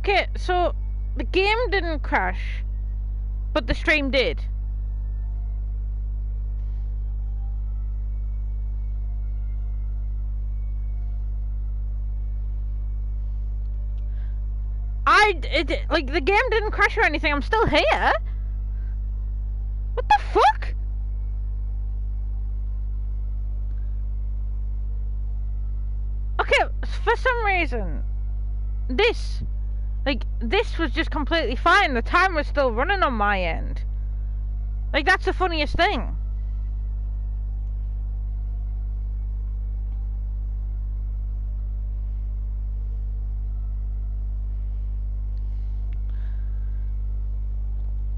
Okay, so the game didn't crash, but the stream did. Like, the game didn't crash or anything. I'm still here. What the fuck? Okay, for some reason, this was just completely fine. The time was still running on my end. Like, that's the funniest thing.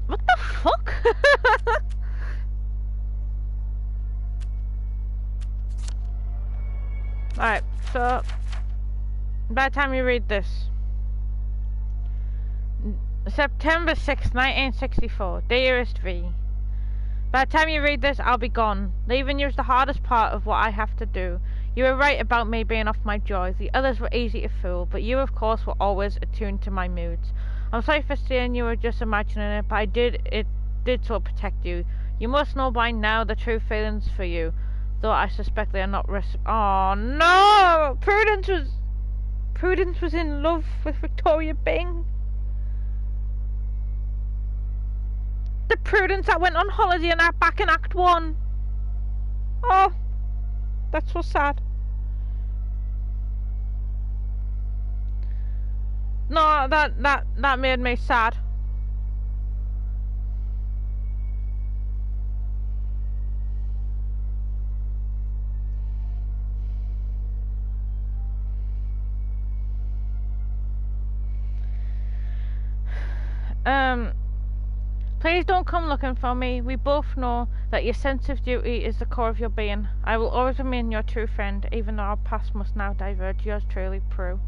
What the fuck? Alright, so by the time you read this, September 6th, 1964, Dearest V. By the time you read this, I'll be gone. Leaving you is the hardest part of what I have to do. You were right about me being off my joy. The others were easy to fool, but you, of course, were always attuned to my moods. I'm sorry for saying you were just imagining it, but it did so protect you. You must know by now the true feelings for you, though I suspect they are not Oh no! Prudence was in love with Victoria Byng. The Prudence that went on holiday and back in Act 1. Oh, that's so sad. No, that made me sad. Please don't come looking for me. We both know that your sense of duty is the core of your being. I will always remain your true friend, even though our paths must now diverge. Yours truly, Prue.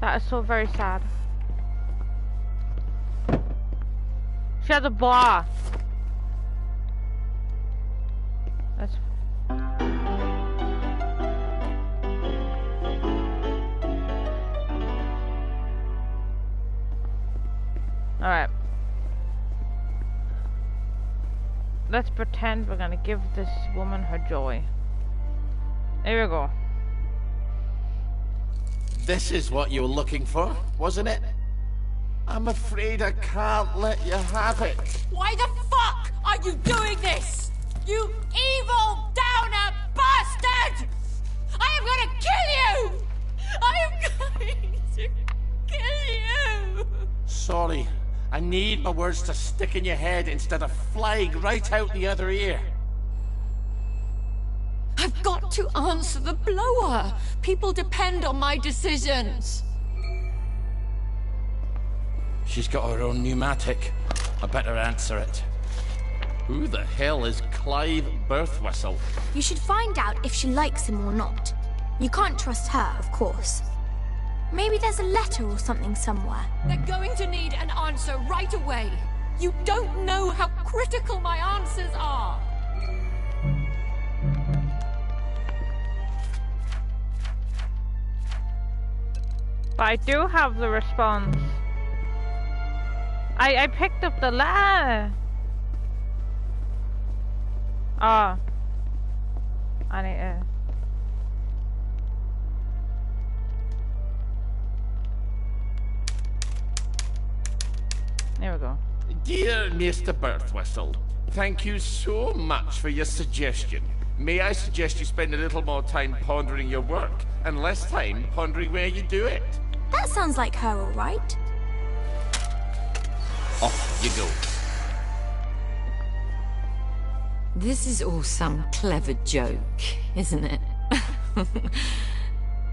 That is so very sad. She had a blah. That's... Alright. Let's pretend we're gonna give this woman her joy. There we go. This is what you were looking for, wasn't it? I'm afraid I can't let you have it. Why the fuck are you doing this? You evil downer bastard! I am gonna kill you! I am going to kill you! Sorry, I need my words to stick in your head instead of flying right out the other ear. I've got to answer the blower. People depend on my decisions. She's got her own pneumatic. I better answer it. Who the hell is Clive Birthwhistle? You should find out if she likes him or not. You can't trust her, of course. Maybe there's a letter or something somewhere. They're going to need an answer right away. You don't know how critical my answers are. But I do have the response. I picked up the letter. Oh. I need to... There we go. Dear Mr. Birthwhistle, thank you so much for your suggestion. May I suggest you spend a little more time pondering your work and less time pondering where you do it? That sounds like her, all right. Off you go. This is all some clever joke, isn't it?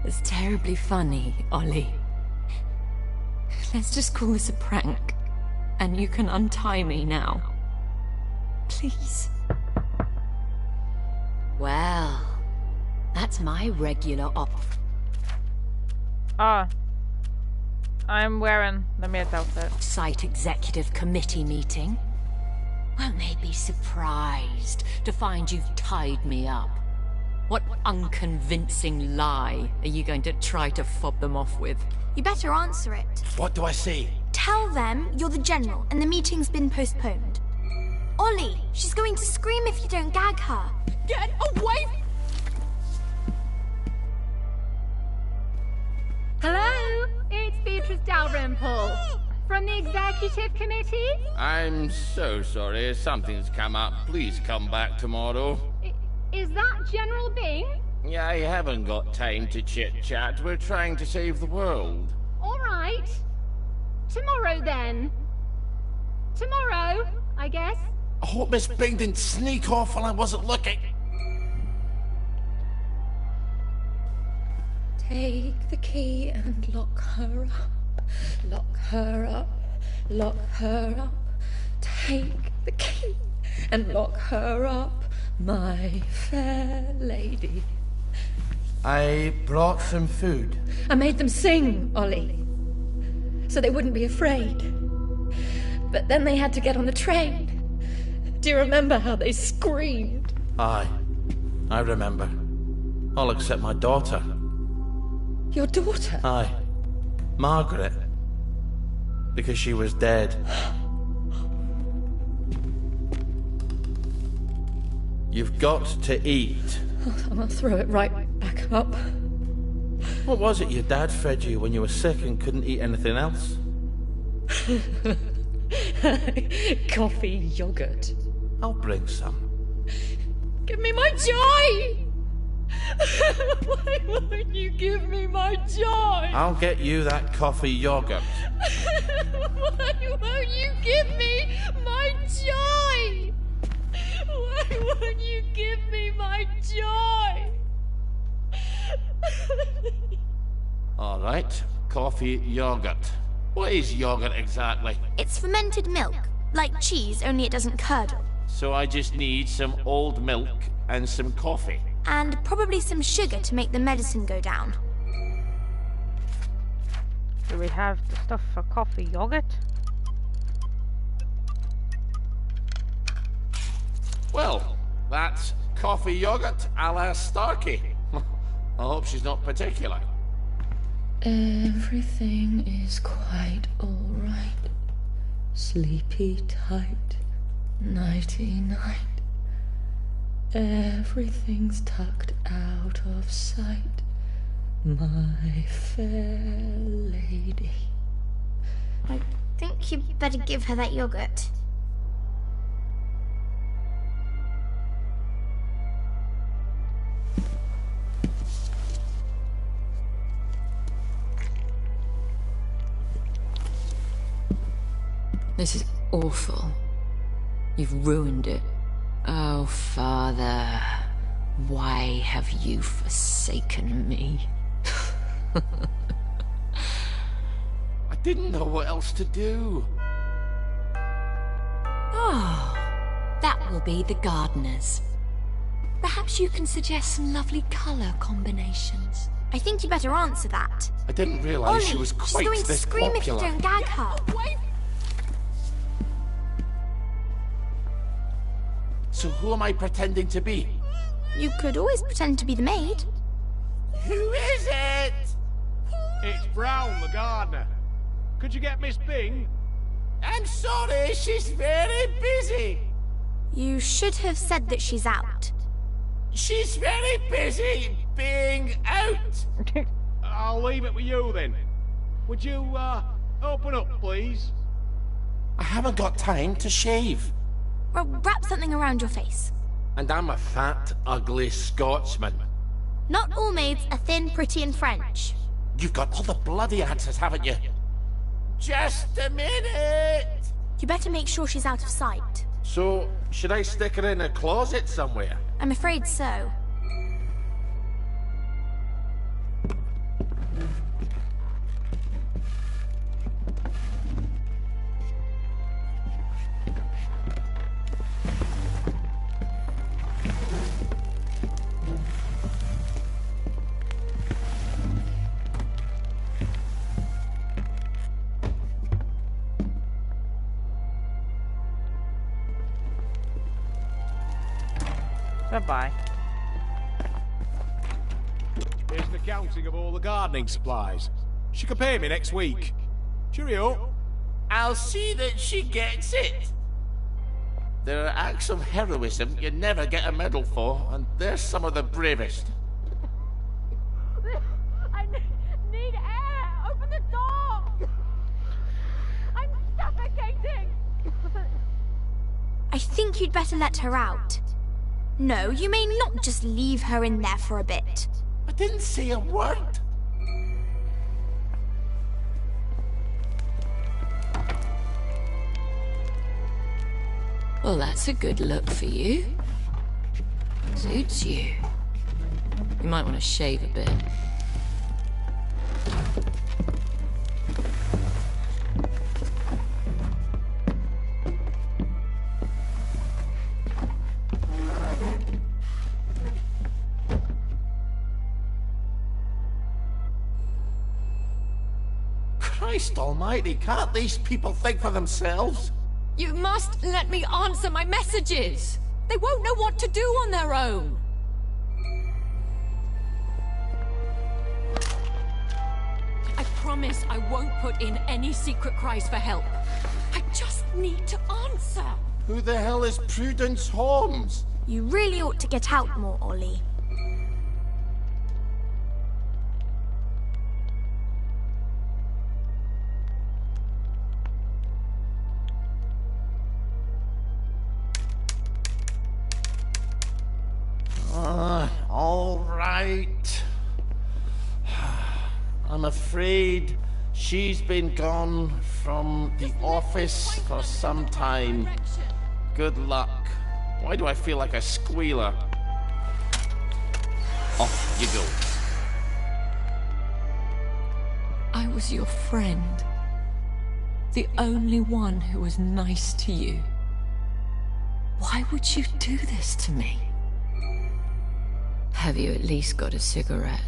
It's terribly funny, Ollie. Let's just call this a prank, and you can untie me now. Please. Well, that's my regular I'm wearing the maid's outfit. Site Executive Committee meeting. Won't they be surprised to find you've tied me up? What unconvincing lie are you going to try to fob them off with? You better answer it. What do I say? Tell them you're the general and the meeting's been postponed. Ollie, she's going to scream if you don't gag her. Get away! Hello, it's Beatrice Dalrymple from the Executive Committee. I'm so sorry. Something's come up. Please come back tomorrow. Is that General Bing? Yeah, I haven't got time to chit-chat. We're trying to save the world. All right. Tomorrow, then. Tomorrow, I guess. I hope Miss Bing didn't sneak off while I wasn't looking. Take the key and lock her up. Lock her up. Lock her up. Take the key and lock her up, my fair lady. I brought some food. I made them sing, Ollie, so they wouldn't be afraid. But then they had to get on the train. Do you remember how they screamed? Aye, I remember. All except my daughter. Your daughter? Aye, Margaret. Because she was dead. You've got to eat. I'll throw it right back up. What was it your dad fed you when you were sick and couldn't eat anything else? Coffee yogurt. I'll bring some. Give me my joy! Why won't you give me my joy? I'll get you that coffee yogurt. Why won't you give me my joy? Why won't you give me my joy? All right, coffee yogurt. What is yogurt exactly? It's fermented milk, like cheese, only it doesn't curdle. So I just need some old milk and some coffee. And probably some sugar to make the medicine go down. Do we have the stuff for coffee yogurt? Well, that's coffee yogurt a la Starkey. I hope she's not particular. Everything is quite all right. Sleepy tight, nighty-night. Everything's tucked out of sight, my fair lady. I think you'd better give her that yogurt. This is awful. You've ruined it. Oh, Father, why have you forsaken me? I didn't know what else to do. Oh, that will be the gardeners. Perhaps you can suggest some lovely colour combinations. I think you better answer that. I didn't realise Ollie, she was she's quite going to this scream popular. if you don't gag her. So who am I pretending to be? You could always pretend to be the maid. Who is it? It's Brown, the gardener. Could you get Miss Bing? I'm sorry, she's very busy. You should have said that she's out. She's very busy being out. I'll leave it with you then. Would you, open up, please? I haven't got time to shave. Well, wrap something around your face. And I'm a fat, ugly Scotsman. Not all maids are thin, pretty, and French. You've got all the bloody answers, haven't you? Just a minute. You better make sure she's out of sight. So, should I stick her in a closet somewhere? I'm afraid so. Goodbye. Here's an accounting of all the gardening supplies. She can pay me next week. Cheerio. I'll see that she gets it. There are acts of heroism you never get a medal for, and they're some of the bravest. I need air! Open the door! I'm suffocating! I think you'd better let her out. No, you may not just leave her in there for a bit. I didn't say a word. Well, that's a good look for you. Suits you. You might want to shave a bit. Christ almighty, can't these people think for themselves? You must let me answer my messages. They won't know what to do on their own. I promise I won't put in any secret cries for help. I just need to answer. Who the hell is Prudence Holmes? You really ought to get out more, Ollie. All right. I'm afraid she's been gone from the office for some time. Good luck. Why do I feel like a squealer? Off you go. I was your friend. The only one who was nice to you. Why would you do this to me? Have you at least got a cigarette?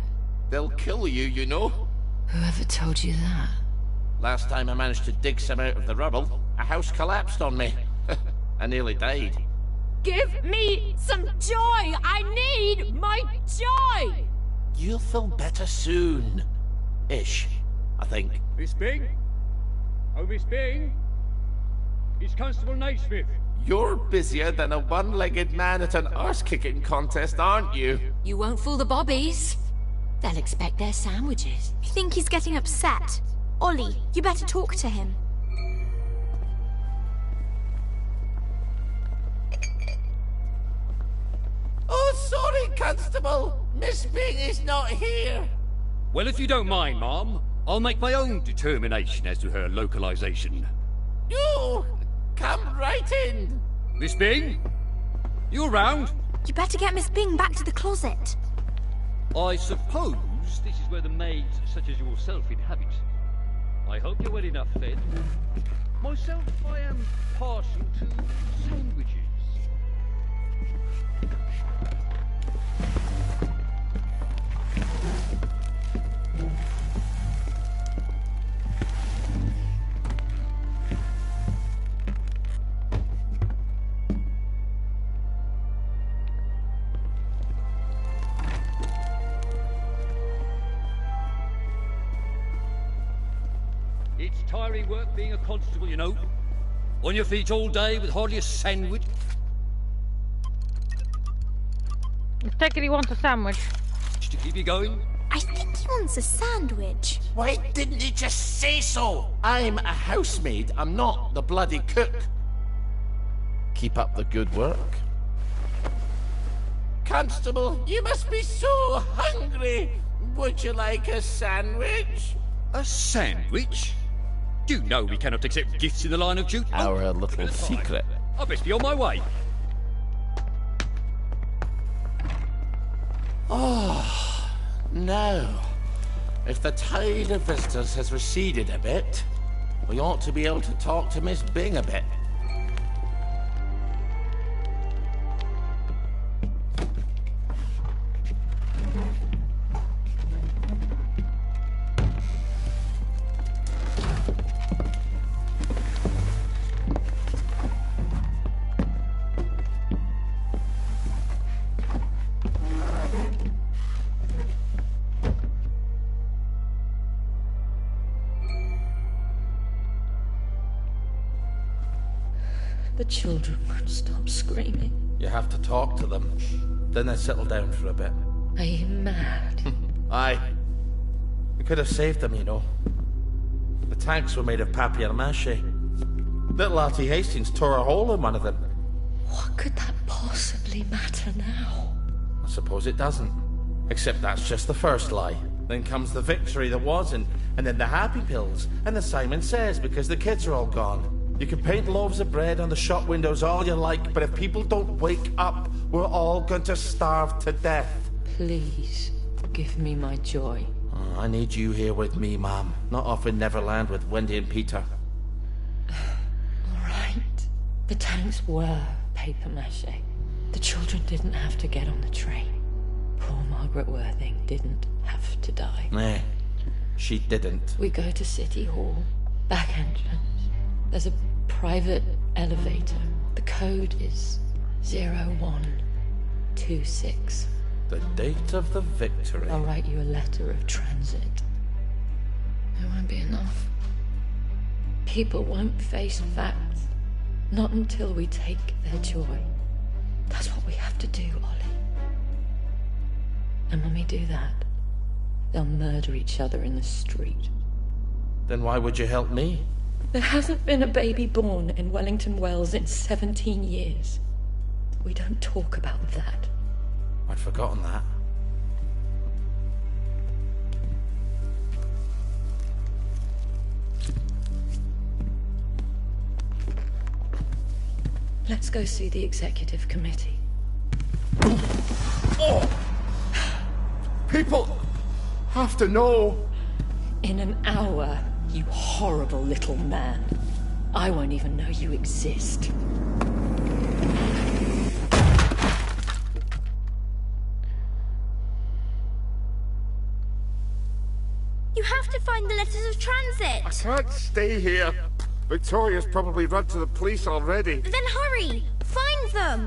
They'll kill you, you know. Whoever told you that? Last time I managed to dig some out of the rubble, a house collapsed on me. I nearly died. Give me some joy! I need my joy! You'll feel better soon. Ish, I think. Miss Bing? Oh, Miss Bing? It's Constable Naismith. You're busier than a one-legged man at an arse-kicking contest, aren't you? You won't fool the bobbies. They'll expect their sandwiches. I think he's getting upset. Ollie, you better talk to him. Oh, sorry, Constable. Miss Bing is not here. Well, if you don't mind, Ma'am, I'll make my own determination as to her localization. No, come right in. Miss Bing? You around? You better get Miss Bing back to the closet. I suppose this is where the maids such as yourself inhabit. I hope you're well enough fed. Myself, I am partial to sandwiches. It's tiring work being a constable, you know. On your feet all day with hardly a sandwich. Let's take it he wants a sandwich. To keep you going. I think he wants a sandwich. Why didn't you just say so? I'm a housemaid. I'm not the bloody cook. Keep up the good work. Constable, you must be so hungry. Would you like a sandwich? A sandwich? Do you know we cannot accept gifts in the line of duty? Our little secret. I best be on my way. Oh, no. If the tide of visitors has receded a bit, we ought to be able to talk to Miss Bing a bit. The children won't stop screaming. You have to talk to them. Then they settle down for a bit. Are you mad? Aye. We could have saved them, you know. The tanks were made of papier-mâché. Little Artie Hastings tore a hole in one of them. What could that possibly matter now? I suppose it doesn't. Except that's just the first lie. Then comes the victory that wasn't, and then the happy pills, and the Simon Says because the kids are all gone. You can paint loaves of bread on the shop windows all you like, but if people don't wake up, we're all going to starve to death. Please, give me my joy. Oh, I need you here with me, Mom. Not off in Neverland with Wendy and Peter. All right. The tanks were papier-mâché. The children didn't have to get on the train. Poor Margaret Worthing didn't have to die. Nah, she didn't. We go to City Hall, back entrance. There's a private elevator. The code is 0126. The date of the victory. I'll write you a letter of transit. It won't be enough. People won't face facts. Not until we take their joy. That's what we have to do, Ollie. And when we do that, they'll murder each other in the street. Then why would you help me? There hasn't been a baby born in Wellington Wells in 17 years. We don't talk about that. I'd forgotten that. Let's go see the executive committee. Oh! People have to know. In an hour, you horrible little man. I won't even know you exist. You have to find the letters of transit. I can't stay here. Victoria's probably run to the police already. Then hurry! Find them!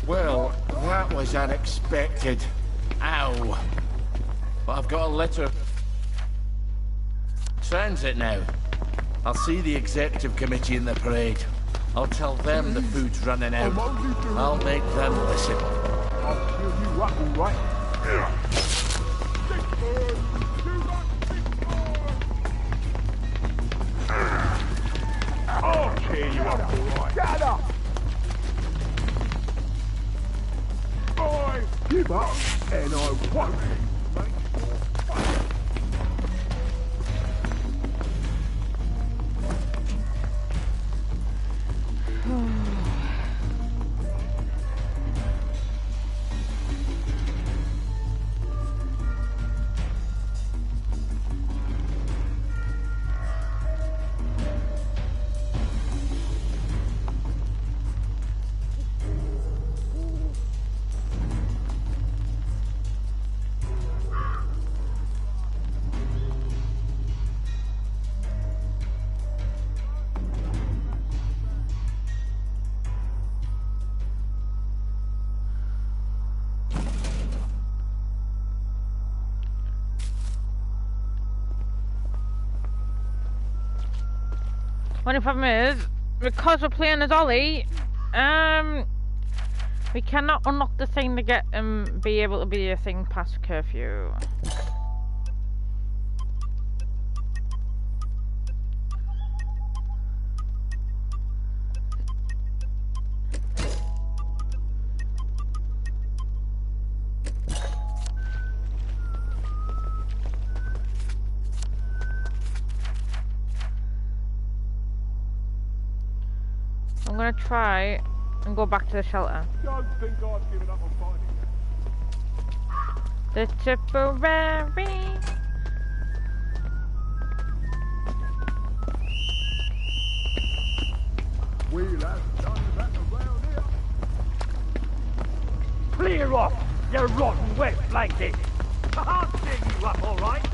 Well, that was unexpected. Ow. But I've got a letter. Transit now. I'll see the executive committee in the parade. I'll tell them the food's running out. I'll make them listen. I'll kill you up, all right? I'll cheer you up, all right? Get up! Give up, and I won't. Only problem is, because we're playing as Ollie, We cannot unlock the thing to get be able to be a thing past curfew. I'm gonna try and go back to the shelter. Don't think I've given up on fighting yet. The Tipperary. We'll have none of that around here. Clear off, you rotten wet blanket! I'll dig you up, all right?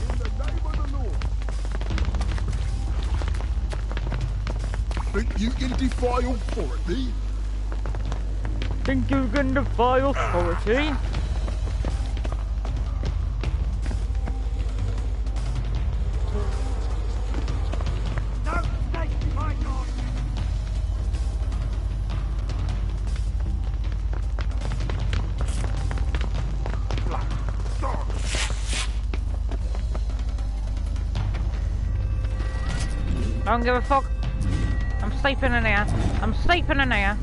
In the name of the Lord. Think you can defy authority? Think you can defy authority? No snakes behind yours! I don't give a fuck. I'm sleeping in here. I'm sleeping in here.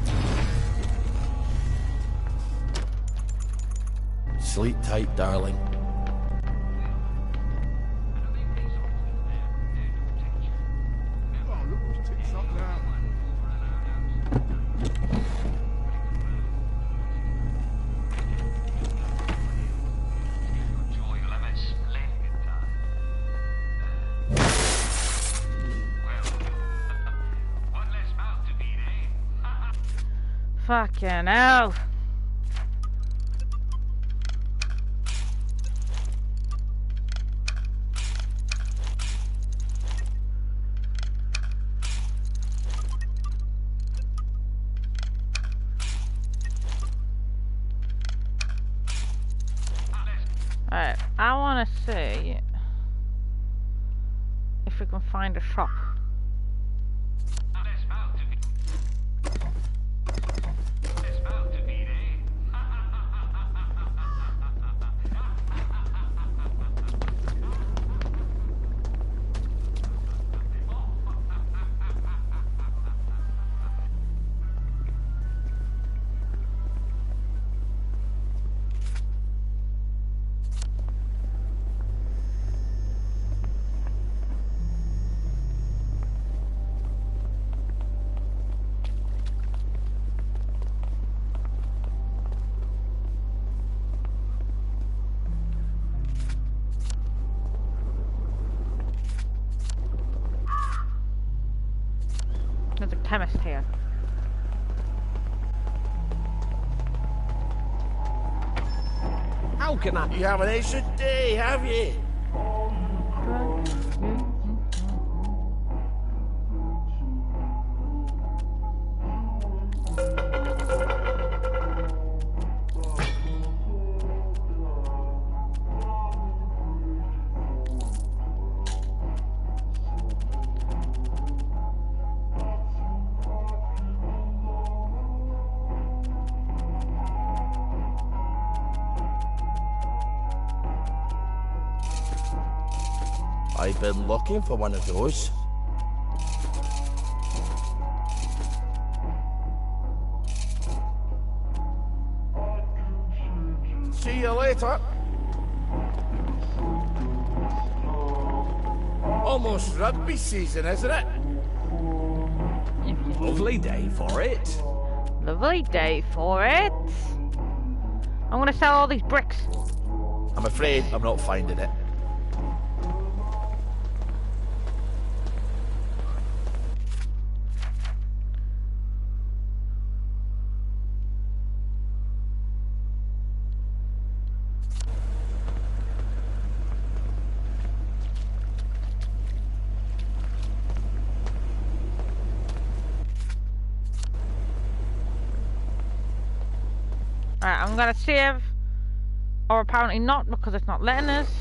Sleep tight, darling. Oh, look who's tits up now. Fucking hell. Alright, I want to see if we can find a shop. There's a chemist here. How can I? You have an extra day, have you? I've been looking for one of those. See you later. Almost rugby season, isn't it? Lovely day for it. Lovely day for it. I'm gonna sell all these bricks. I'm afraid I'm not finding it. Alright, I'm gonna save. Or apparently not, because it's not letting us.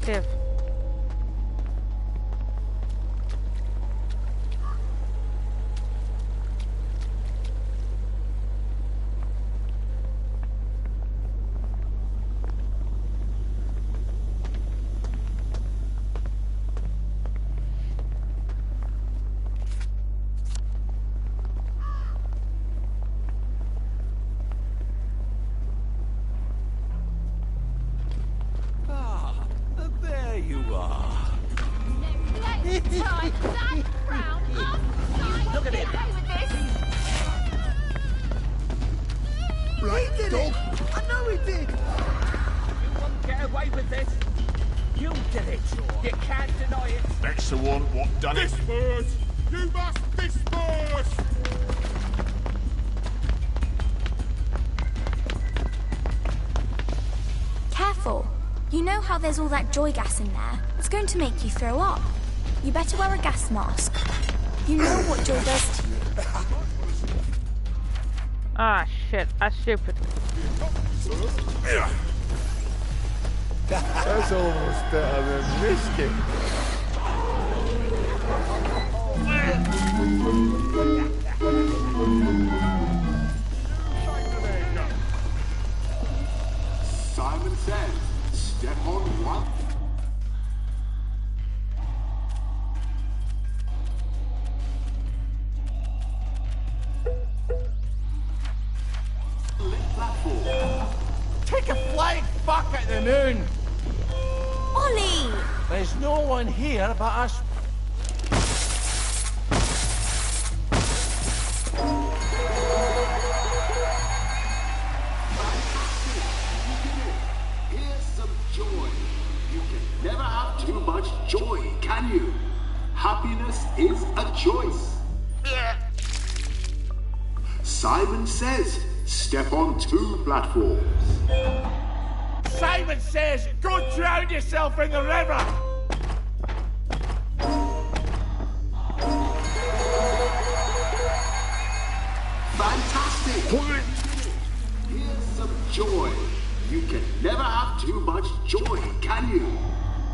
active. There you are. Look at him. Right, dog. I know he did. You won't get away with this. You did it. You can't deny it. That's the one what done it. Disperse! You must disperse! Careful. You know how there's all that joy gas in there? It's going to make you throw up. You better wear a gas mask. You know what joy does to you. Ah, shit. That's stupid. That's almost better than risking. Simon says, step on one. Platform. Take a flying fuck at the moon! Ollie! There's no one here but us. Here's some joy. You can never have too much joy, can you? Happiness is a choice. Simon says, step on 2 platforms. Simon says, go drown yourself in the river! Fantastic! Here's some joy. You can never have too much joy, can you?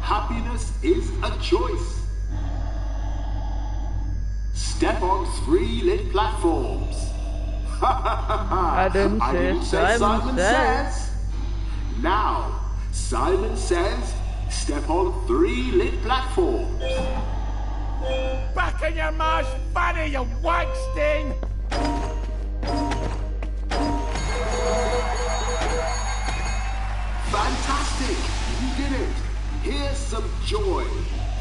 Happiness is a choice. Step on 3 lit platforms. I didn't say Simon says. Now, Simon says, step on 3 lit platforms. Back in your ma's fanny, you wank sting! Fantastic! You did it! Here's some joy.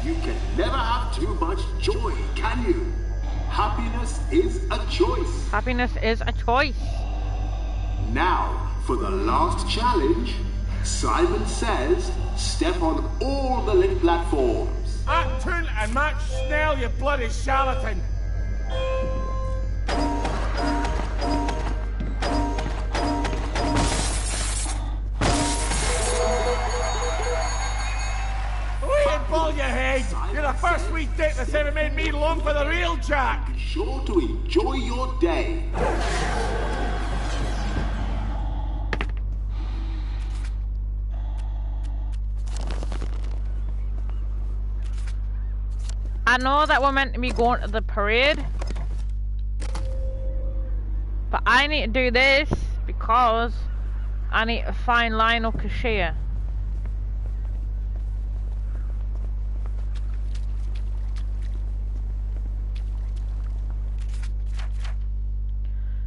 You can never have too much joy, can you? Happiness is a choice. Happiness is a choice. Now, for the last challenge, Simon says, step on all the lit platforms. Act tune and match Snell, you bloody charlatan! Ball your head! You're the first wee dick that's ever made me long for the real Jack! Be sure to enjoy your day. I know that we're meant to be going to the parade, but I need to do this because I need to find Lionel Cashier.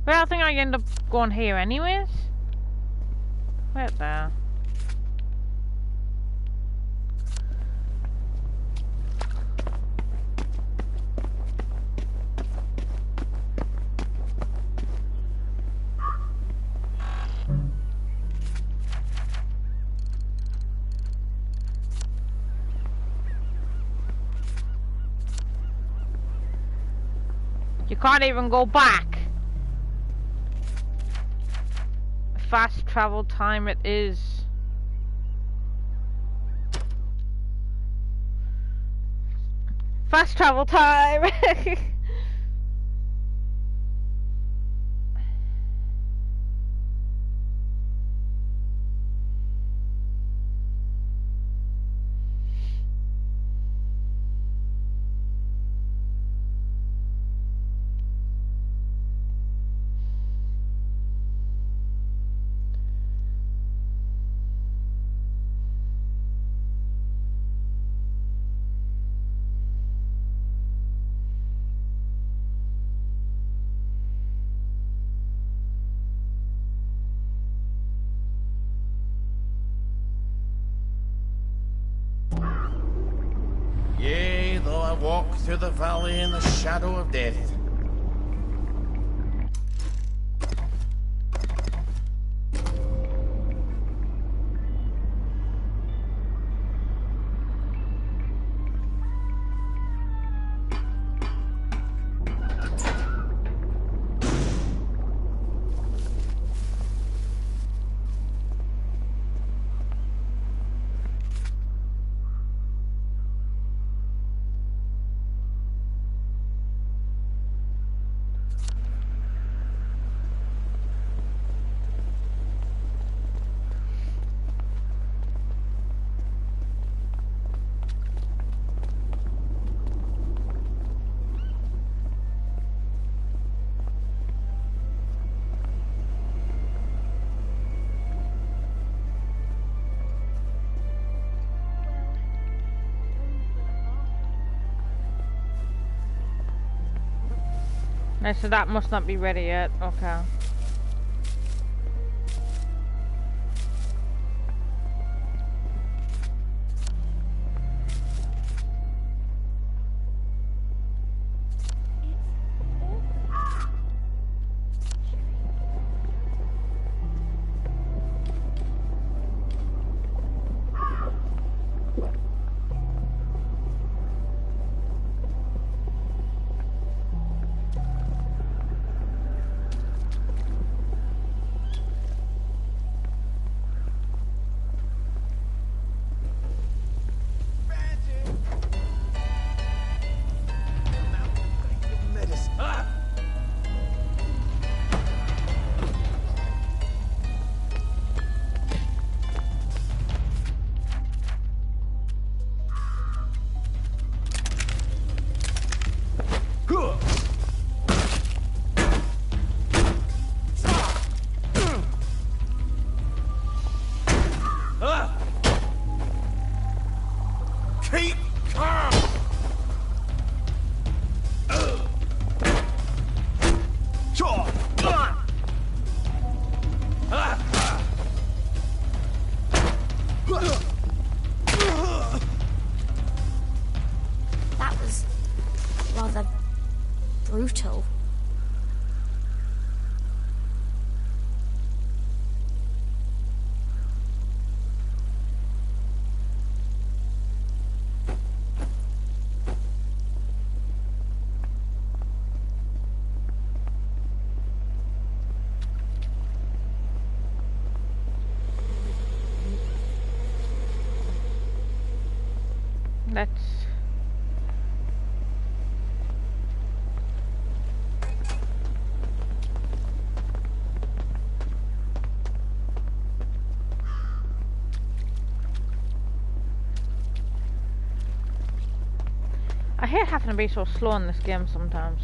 Well, I think I end up going here anyways. Right there. You can't even go back. Fast travel time it is. Fast travel time. through the valley in the shadow of death. No, so that must not be ready yet. Okay. That was rather brutal. Let's... I hate having to be so slow in this game sometimes.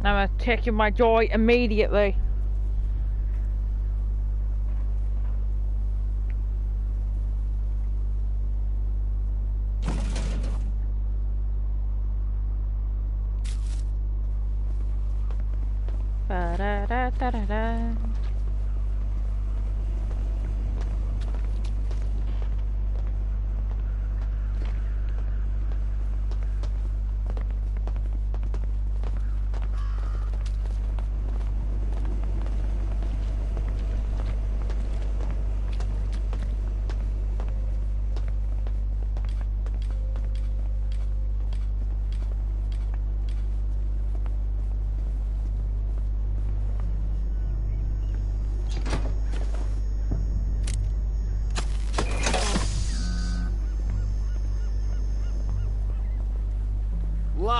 Now I'm taking my joy immediately. Ba-da-da-da-da-da.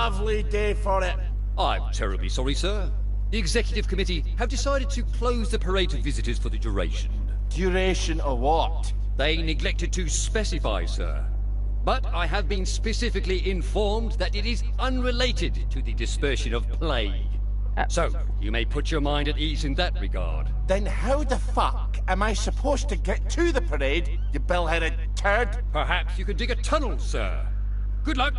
lovely day for it. I'm terribly sorry, sir. The executive committee have decided to close the parade to visitors for the duration. Duration of what? They neglected to specify, sir. But I have been specifically informed that it is unrelated to the dispersion of plague. So, you may put your mind at ease in that regard. Then how the fuck am I supposed to get to the parade, you bell-headed turd? Perhaps you could dig a tunnel, sir. Good luck.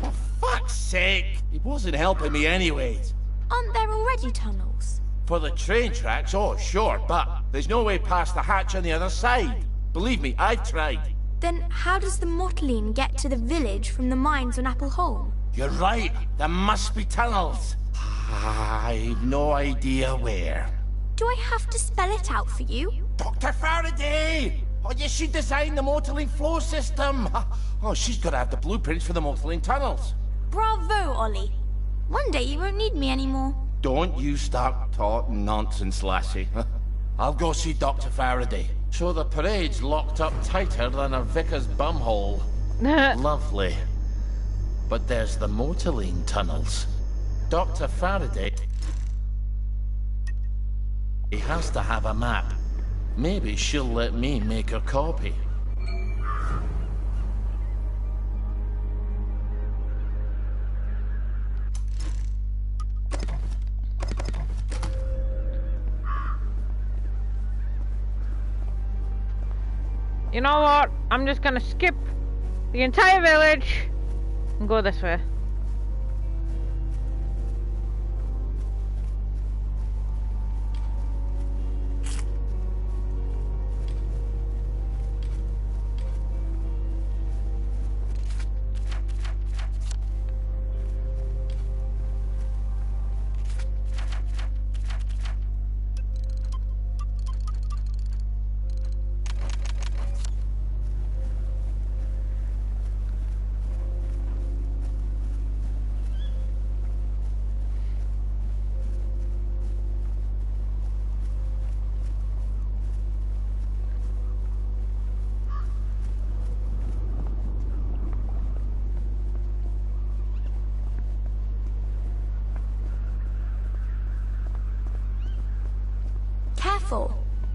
For fuck's sake! He wasn't helping me anyways. Aren't there already tunnels? For the train tracks, oh sure, but there's no way past the hatch on the other side. Believe me, I've tried. Then how does the Mottling get to the village from the mines on Apple Home? You're right, there must be tunnels. I've no idea where. Do I have to spell it out for you? Dr. Faraday! Oh yes, she designed the Mottling flow system. Oh, she's got to have the blueprints for the Mottling tunnels. Bravo, Ollie. One day you won't need me anymore. Don't you start talking nonsense, lassie. I'll go see Dr. Faraday. So the parade's locked up tighter than a vicar's bumhole. Lovely. But there's the Mottling tunnels. Dr. Faraday... he has to have a map. Maybe she'll let me make a copy. You know what? I'm just gonna skip the entire village and go this way.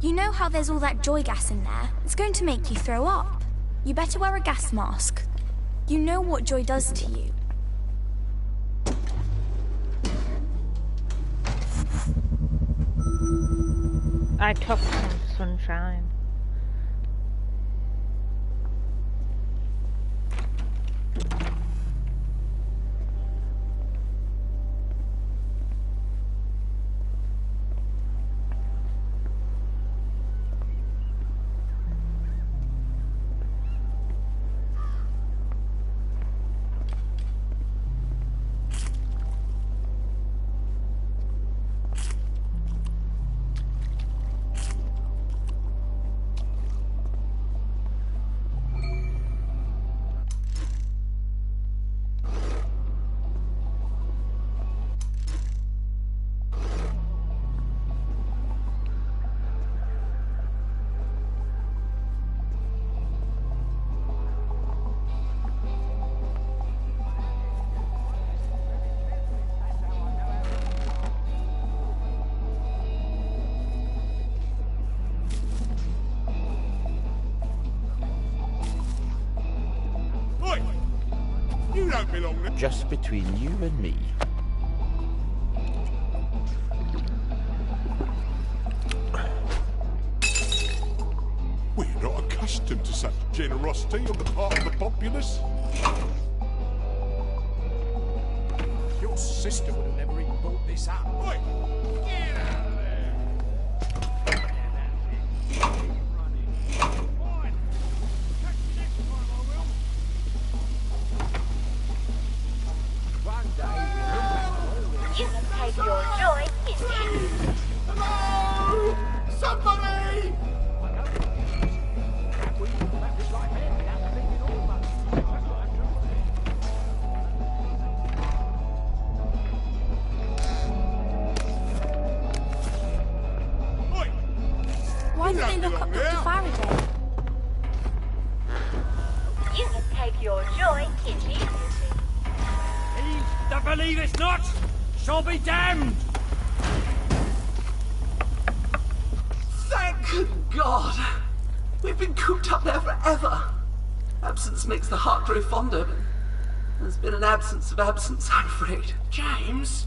You know how there's all that joy gas in there? It's going to make you throw up. You better wear a gas mask. You know what joy does to you. I took some sunshine. Just between you and me. We're not accustomed to such generosity on the part of the populace. Your sister would have never even brought this up. Oi! Get out of there! You can take your joy in you. Hello! Somebody! believe it's not shall be damned! Thank God! We've been cooped up there forever. Absence makes the heart grow fonder, but there's been an absence of absence, I'm afraid. James?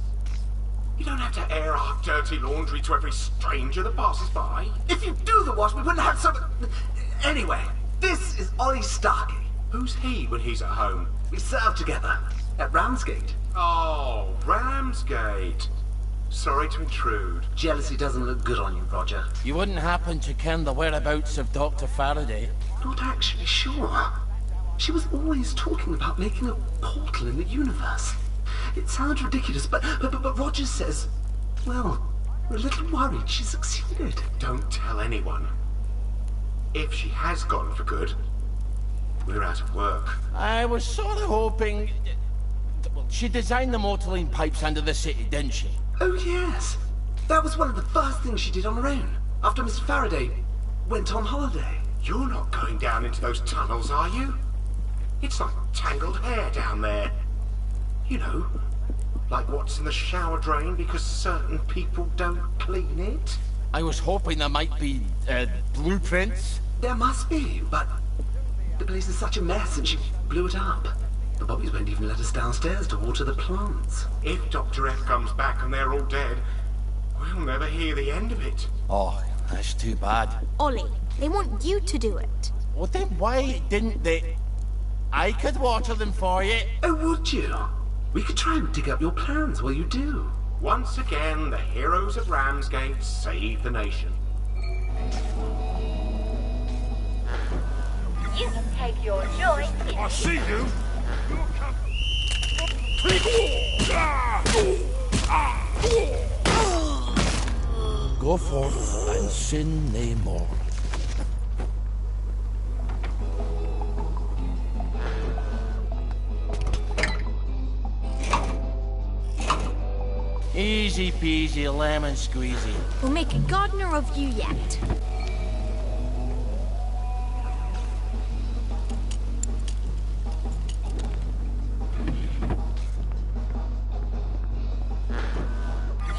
You don't have to air our dirty laundry to every stranger that passes by. If you do the wash, we wouldn't have so... Anyway, this is Ollie Starkey. Who's he when he's at home? We served together at Ramsgate. Oh, Ramsgate. Sorry to intrude. Jealousy doesn't look good on you, Roger. You wouldn't happen to ken the whereabouts of Dr. Faraday? Not actually sure. She was always talking about making a portal in the universe. It sounds ridiculous, but Roger says, well, we're a little worried she succeeded. Don't tell anyone. If she has gone for good, we're out of work. I was sort of hoping... Well, she designed the motorline pipes under the city, didn't she? Oh, yes. That was one of the first things she did on her own, after Mr. Faraday went on holiday. You're not going down into those tunnels, are you? It's like tangled hair down there. You know, like what's in the shower drain because certain people don't clean it. I was hoping there might be, blueprints. There must be, but the place is such a mess and she blew it up. The Bobbies won't even let us downstairs to water the plants. If Dr. F comes back and they're all dead, we'll never hear the end of it. Oh, that's too bad. Ollie, they want you to do it. Well, then why didn't they... I could water them for you. Oh, would you? We could try and dig up your plans while you do. Once again, the heroes of Ramsgate save the nation. You can take your joy in I see you! Go forth and sin nae more. Easy peasy lemon squeezy. We'll make a gardener of you yet.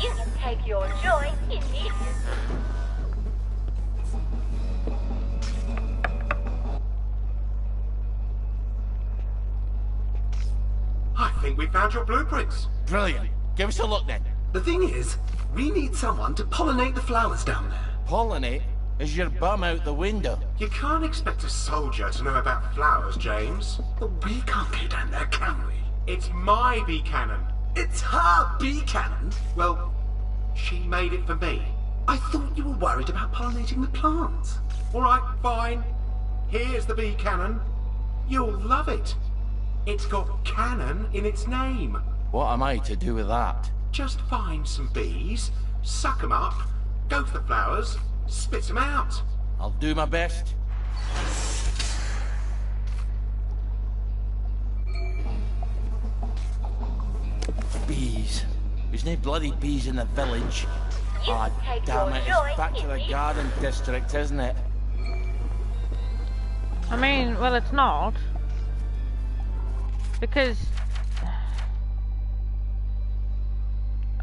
You can take your joy in it. I think we found your blueprints. Brilliant. Give us a look then. The thing is, we need someone to pollinate the flowers down there. Pollinate? Is your bum out the window? You can't expect a soldier to know about flowers, James. But we can't go down there, can we? It's my bee cannon. It's her bee cannon? Well, she made it for me. I thought you were worried about pollinating the plants. All right, fine. Here's the bee cannon. You'll love it. It's got cannon in its name. What am I to do with that? Just find some bees, suck them up, go to the flowers, spit them out. I'll do my best. Bees. There's no bloody bees in the village. Ah, damn it, it's back to the garden district, isn't it? I mean, well, it's not. Because...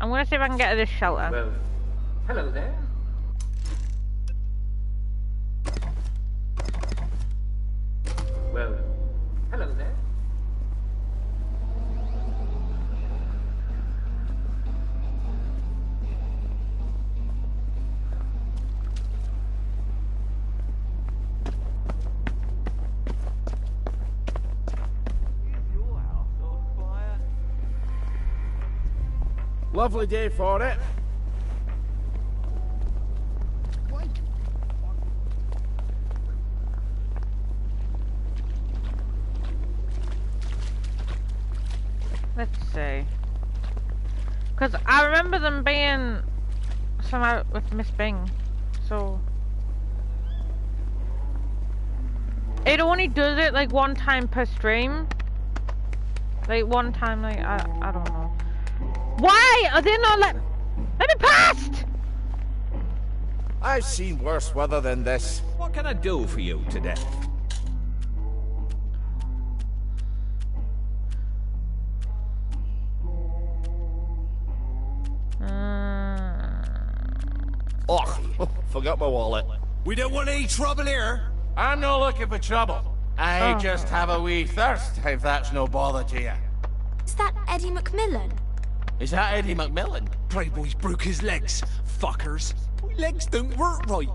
I'm gonna see if I can get to this shelter. Well, hello there. Well, hello there. Lovely day for it. Let's see. Because I remember them being somehow with Miss Bing, so... It only does it like one time per stream. Like one time, like, I don't know. Why are they not let me past? I've seen worse weather than this. What can I do for you today? Oh, forgot my wallet. We don't want any trouble here. I'm not looking for trouble. I Oh. just have a wee thirst, if that's no bother to you. Is that Eddie McMillan? Is that Eddie McMillan? Playboy's broke his legs, fuckers. My legs don't work right.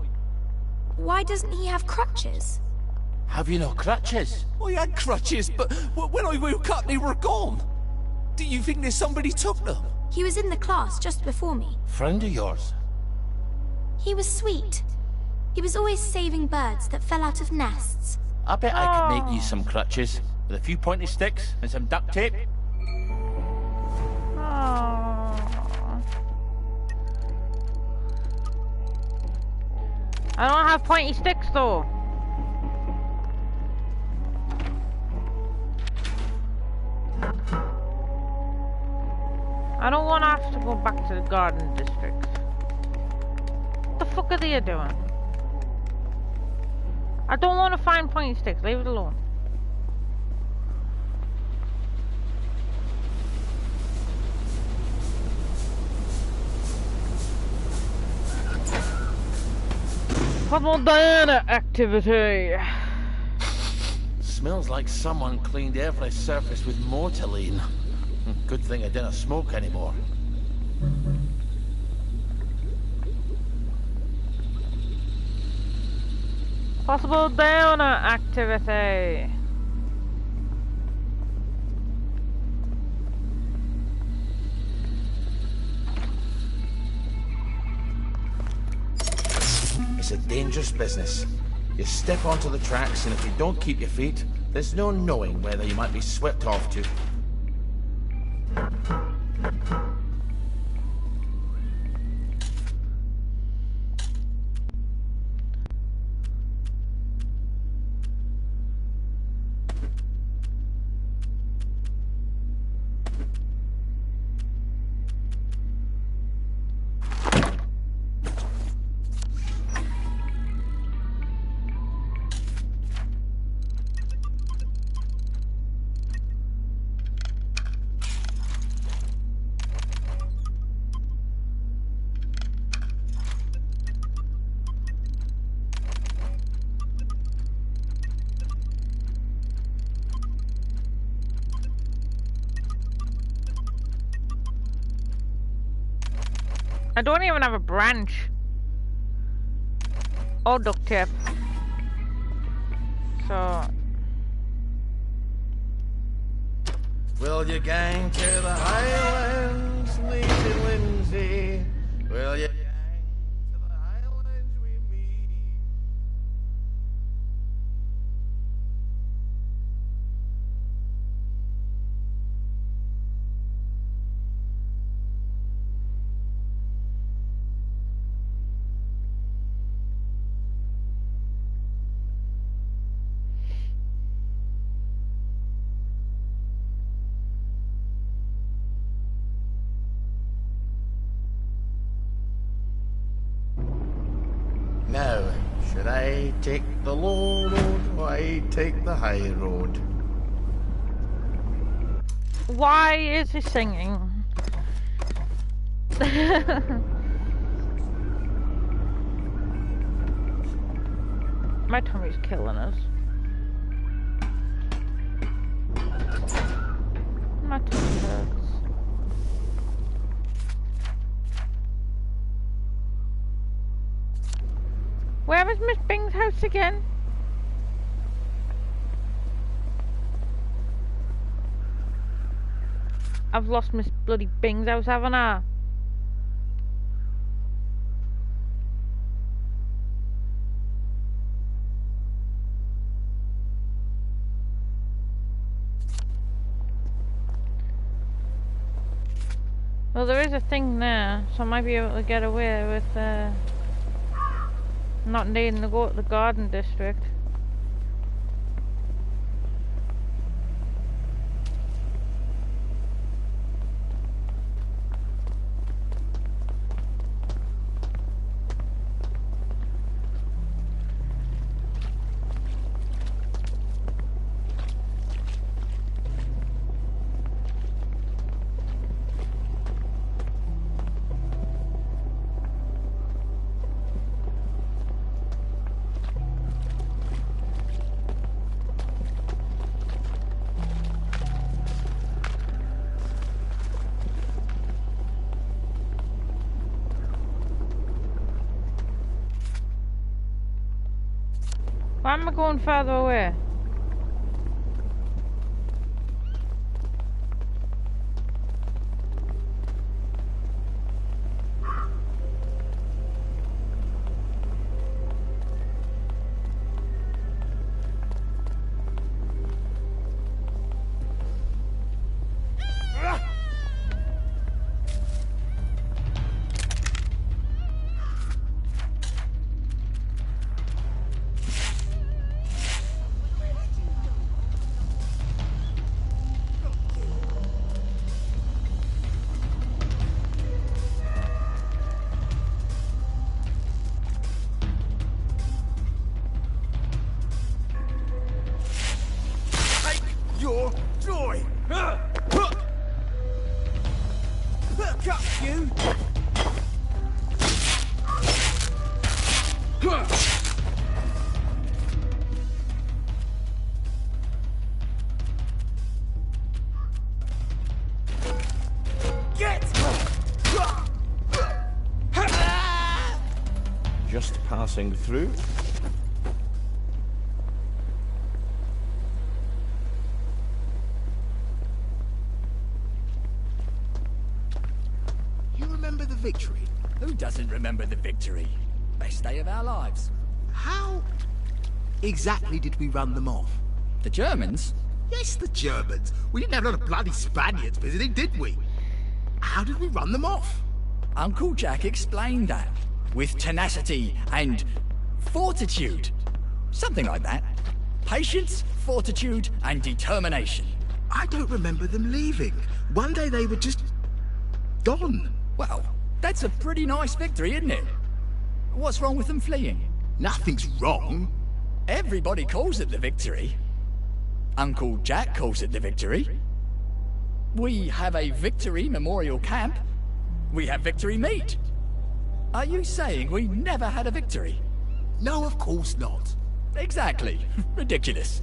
Why doesn't he have crutches? Have you no crutches? I had crutches, but when I woke up, they were gone. Do you think that somebody took them? He was in the class just before me. Friend of yours? He was sweet. He was always saving birds that fell out of nests. I bet I could make you some crutches with a few pointy sticks and some duct tape. I don't have pointy sticks though. I don't want to have to go back to the garden district. What the fuck are they doing? I don't want to find pointy sticks. Leave it alone. Puzzle Diana activity. Smells like someone cleaned every surface with mortaline. Good thing I didn't smoke anymore. Possible Diana activity. It's a dangerous business. You step onto the tracks, and if you don't keep your feet, there's no knowing whether you might be swept off to. I don't even have a branch. Or duct tape. So... Will you gang to the Highlands, Leeds and Lindsay? Will you gang to the Highlands with me? Now, should I take the low road or I take the high road? Why is he singing? My tummy's killing us. My tummy hurts. Where is Miss Bing's house again? I've lost Miss bloody Bing's house, haven't I? Well, there is a thing there, so I might be able to get away with, not needing to go to the garden district. Why am I going further away? Your joy! Cut you! Get! Just passing through. You remember the victory? Who doesn't remember the victory? Best day of our lives. How exactly did we run them off? The Germans? Yes, the Germans. We didn't have a lot of bloody Spaniards visiting, did we? How did we run them off? Uncle Jack explained that. With tenacity and fortitude. Something like that. Patience, fortitude, and determination. I don't remember them leaving. One day they were just gone. Well, that's a pretty nice victory, isn't it? What's wrong with them fleeing? Nothing's wrong. Everybody calls it the victory. Uncle Jack calls it the victory. We have a victory memorial camp. We have victory meat. Are you saying we never had a victory? No, of course not. Exactly. Ridiculous.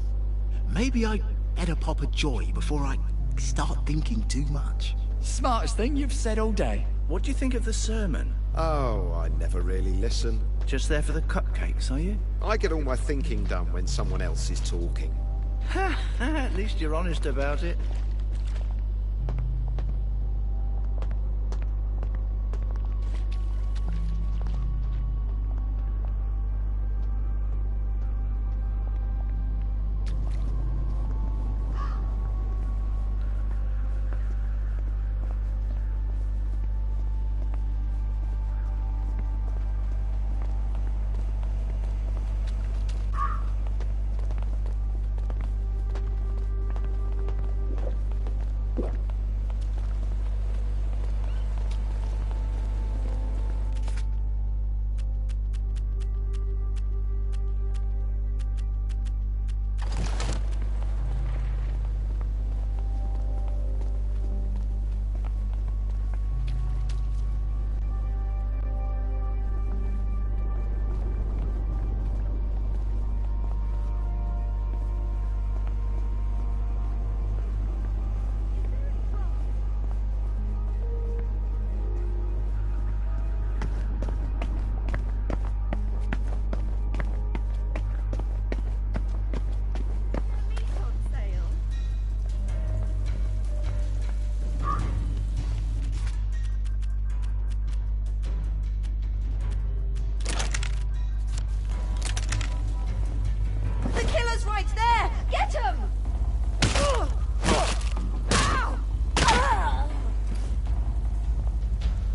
Maybe I better pop a joy before I start thinking too much. Smartest thing you've said all day. What do you think of the sermon? Oh, I never really listen. Just there for the cupcakes, are you? I get all my thinking done when someone else is talking. Ha! At least you're honest about it.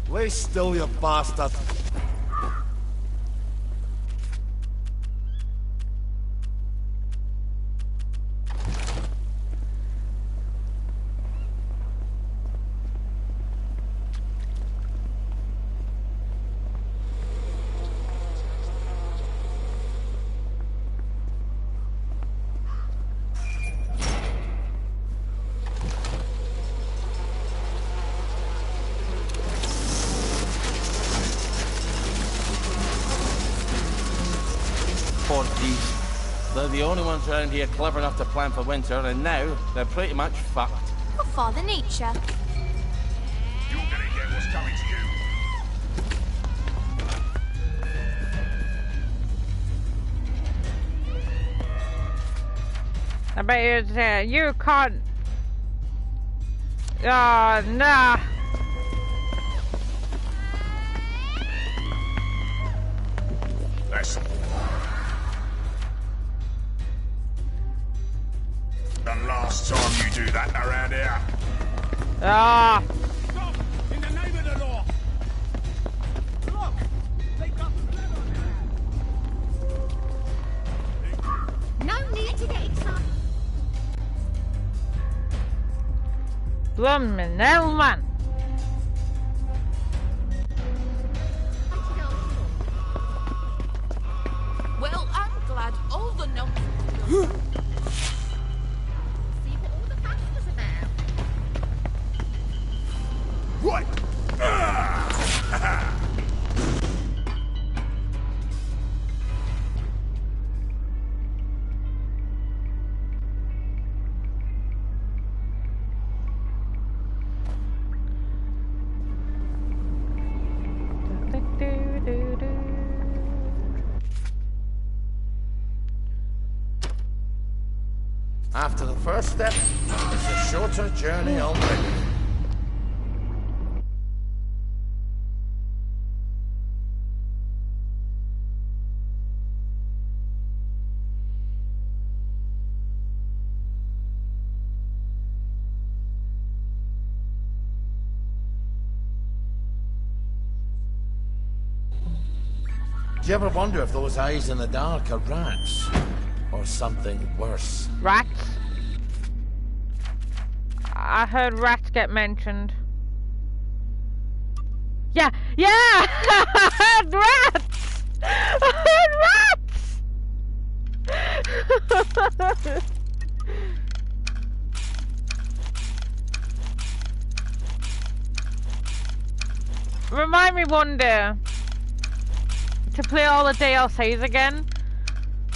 Lay still, you bastard. They're the only ones around here clever enough to plan for winter, and now they're pretty much fucked. Oh, Father Nature. You're gonna get what's coming to you. I bet you can't. Oh, nah. That's the last time you do that around here. Ah. Stop! In the name of the law! Look! They got No need to get excited. Blummin' hell, man. Well, I'm glad all the nonsense. See what all the fuss was about. Right! After the first step, it's a shorter journey already. Do you ever wonder if those eyes in the dark are rats? Or something worse? Rats? I heard rats get mentioned. Yeah! Yeah! I heard rats! I heard rats! Remind me one day to play all the DLCs again,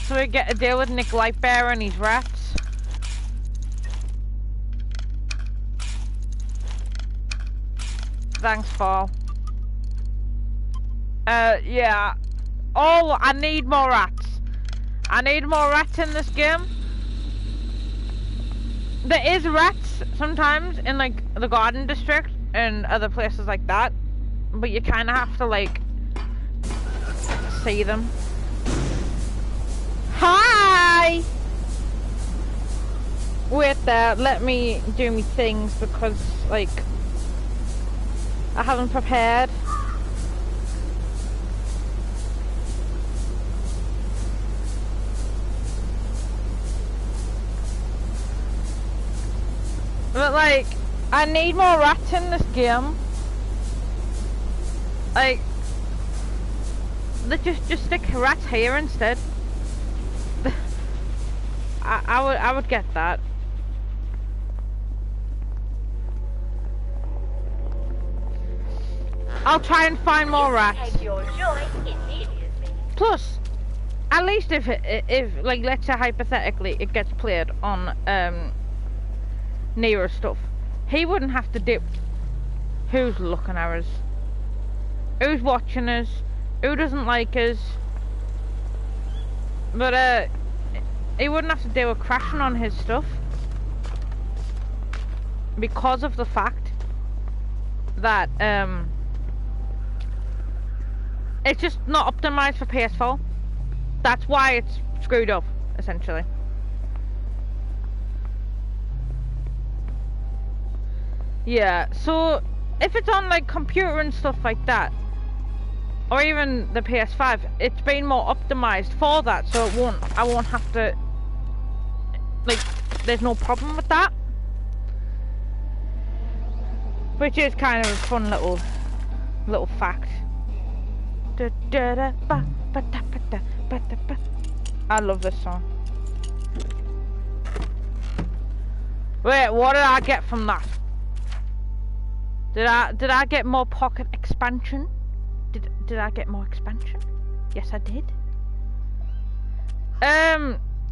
so we get to deal with Nick Lightbearer and his rats. Thanks, Paul. Yeah. Oh, I need more rats. I need more rats in this game. There is rats sometimes in, like, the Garden District and other places like that, but you kind of have to, like, see them. Hi! Wait there, let me do me things because, like, I haven't prepared. But, like, I need more rats in this game. Like, let's just stick rats here instead. I would get that. I'll try and find more rats. Take your joy immediately. Plus, at least if like, let's say hypothetically it gets played on Nero's stuff, he wouldn't have to do who's looking at us, who's watching us, who doesn't like us. But he wouldn't have to deal with crashing on his stuff because of the fact that it's just not optimized for PS4. That's why it's screwed up, essentially. Yeah, so if it's on, like, computer and stuff like that, or even the PS5, it's been more optimized for that, so I won't have to, like, there's no problem with that. Which is kind of a fun little fact. I love this song. Wait, what did I get from that? Did I get more pocket expansion? Did I get more expansion? Yes, I did.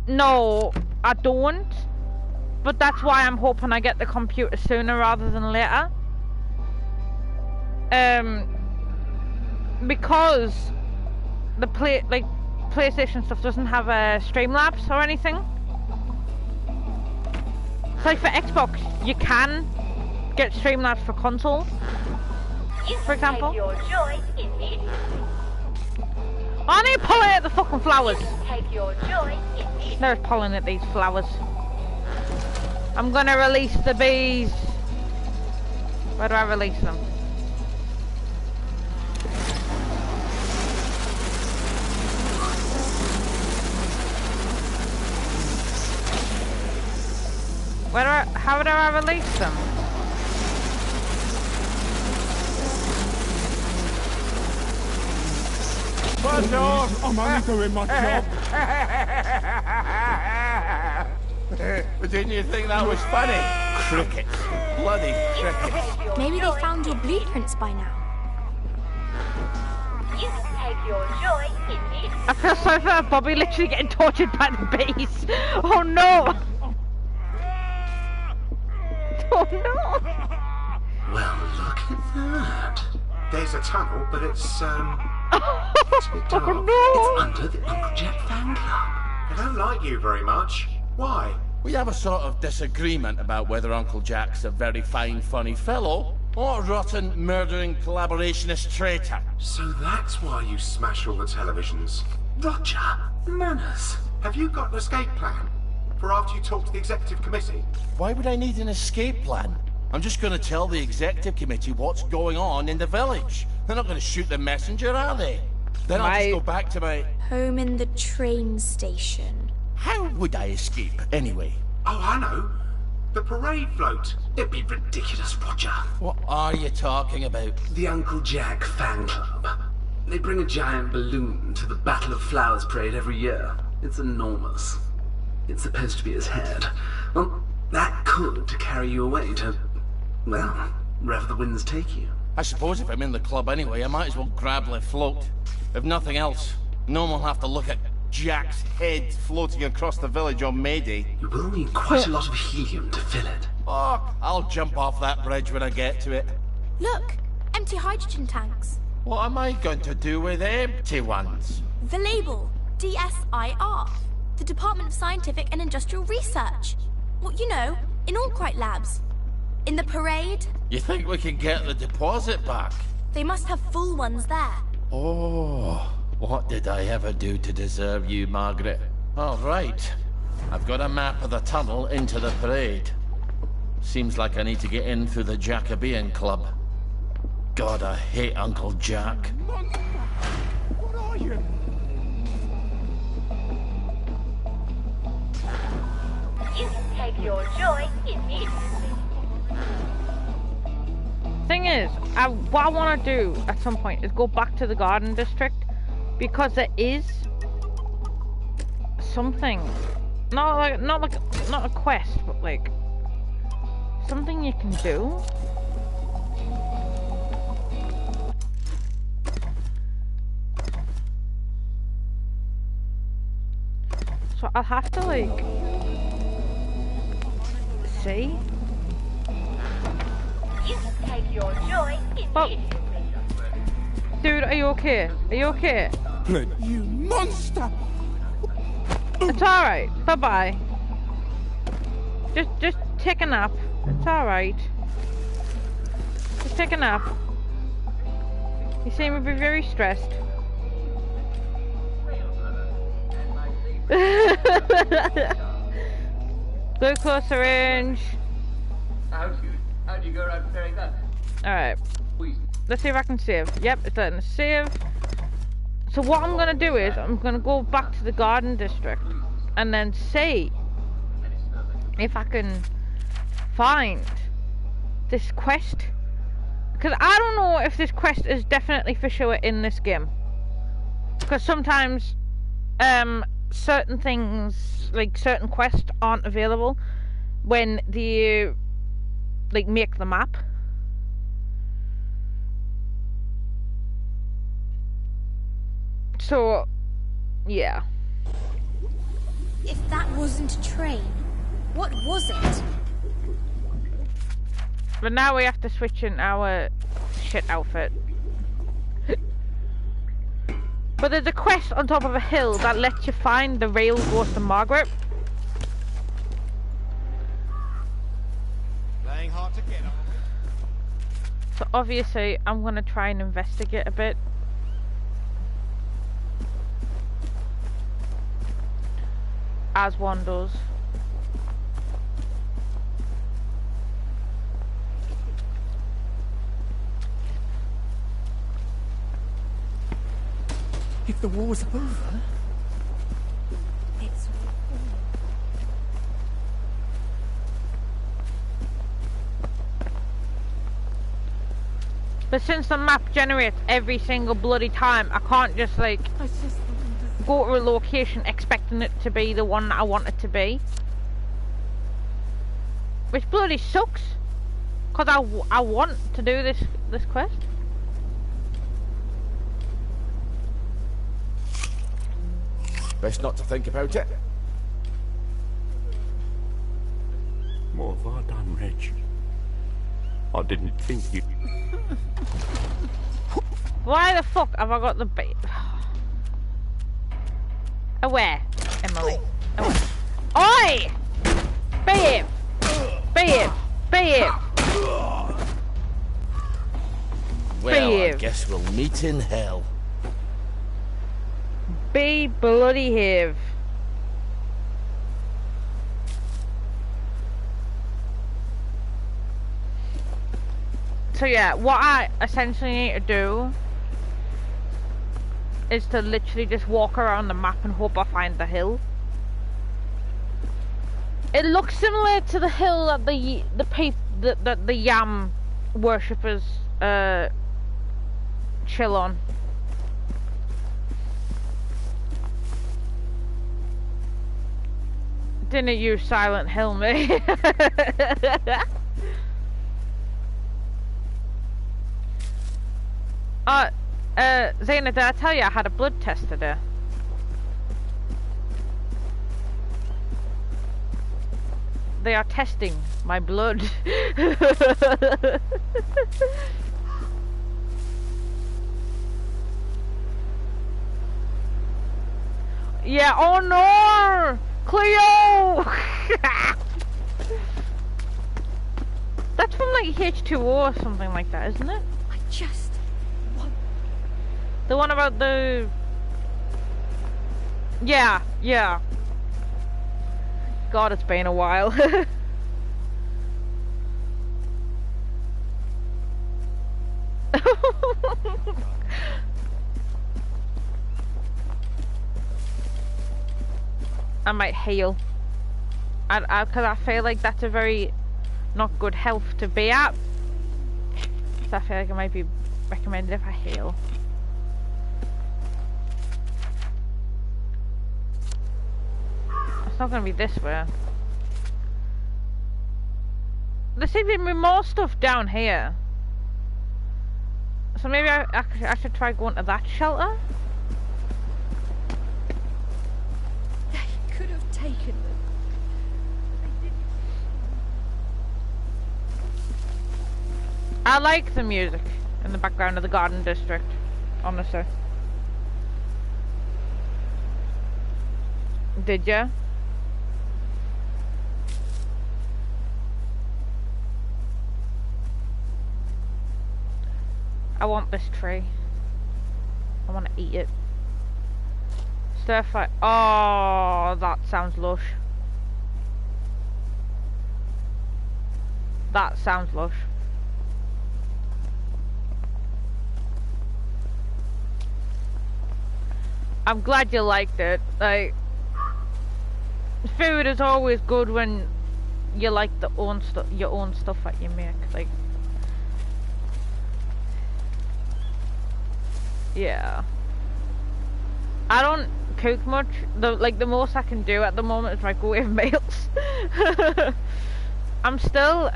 No, I don't. But that's why I'm hoping I get the computer sooner rather than later. Because the PlayStation stuff doesn't have a Streamlabs or anything. So like for Xbox, you can get Streamlabs for console, for example. Take your joy in it. I need to pollinate the fucking flowers. Take your joy in it. There's pollinate these flowers. I'm gonna release the bees. Where do I release them? How do I release them? Buzz off! I'm only doing my job. Didn't you think that was funny? Crickets. Bloody crickets. Maybe they found your blueprints by now. You take your joy in it. I feel sorry for Bobby literally getting tortured by the bees. Oh no! Oh no! Well, look at that. There's a tunnel, but it's a bit dark. Oh no! It's under the Uncle Jack fan club. I don't like you very much. Why? We have a sort of disagreement about whether Uncle Jack's a very fine, funny fellow or a rotten, murdering collaborationist traitor. So that's why you smash all the televisions. Roger, manners. Have you got an escape plan? For after you talk to the executive committee? Why would I need an escape plan? I'm just going to tell the executive committee what's going on in the village. They're not going to shoot the messenger, are they? Then I'll just go back to my... Home in the train station. How would I escape, anyway? Oh, I know. The parade float. It'd be ridiculous, Roger. What are you talking about? The Uncle Jack fan club. They bring a giant balloon to the Battle of Flowers parade every year. It's enormous. It's supposed to be his head. Well, that could carry you away to, well, wherever the winds take you. I suppose if I'm in the club anyway, I might as well grab the float. If nothing else, no one will have to look at Jack's head floating across the village on May Day. You will need quite a lot of helium to fill it. Oh, I'll jump off that bridge when I get to it. Look, empty hydrogen tanks. What am I going to do with empty ones? The label, DSIR. The Department of Scientific and Industrial Research. Well, you know, in Arkwright Labs. In the parade. You think we can get the deposit back? They must have full ones there. Oh, what did I ever do to deserve you, Margaret? All right. I've got a map of the tunnel into the parade. Seems like I need to get in through the Jacobean Club. God, I hate Uncle Jack. What are you? You take your joy in it. Thing is, what I want to do at some point is go back to the Garden District, because there is something, not a quest, but like something you can do. So I'll have to like see. You take your joy in it. Dude, are you okay? Are you okay? You monster! It's alright. Bye-bye. Just take a nap. It's alright. Just take a nap. You seem to be very stressed. Go closer range. How do you go around preparing that? Alright. Let's see if I can save. Yep, it's letting us save. So what I'm gonna do is I'm gonna go back to the Garden District and then see if I can find this quest. Because I don't know if this quest is definitely for sure in this game. Because sometimes certain things, like certain quests, aren't available when they like make the map. So yeah. If that wasn't a train, what was it? But now we have to switch in our shit outfit. But there's a quest on top of a hill that lets you find the real Ghost of Margaret. hard to get on. So obviously I'm gonna try and investigate a bit. As one does. If the war's over... It's But since the map generates every single bloody time, I can't just like go to a location expecting it to be the one that I want it to be. Which bloody sucks. Cause I want to do this quest. Best not to think about it. What have I done, Reg? I didn't think you... Why the fuck have I got the bait? Aware, Emily. Aware. Oi! Behave! Behave! Behave! Well, I guess we'll meet in hell. Be bloody have. So yeah, what I essentially need to do is to literally just walk around the map and hope I find the hill. It looks similar to the hill that the yam worshippers chill on. Didn't use Silent Hill, mate. Zena, did I tell you I had a blood test today? They are testing my blood. Yeah, oh no! Cleo! That's from like H2O or something like that, isn't it? I just want... The one about the... Yeah, yeah. God, it's been a while. I might heal. Cause I feel like that's a very not good health to be at. So I feel like it might be recommended if I heal. It's not gonna be this way. There seems to be more stuff down here. So maybe I should try going to that shelter? They could have taken them. I like the music in the background of the Garden District, honestly. Did ya? I want this tree. I want to eat it. Stir fry. Oh, that sounds lush. That sounds lush. I'm glad you liked it. Like, food is always good when you like your own stuff that you make. Like, yeah. I don't cook much. The most I can do at the moment is microwave meals. I'm still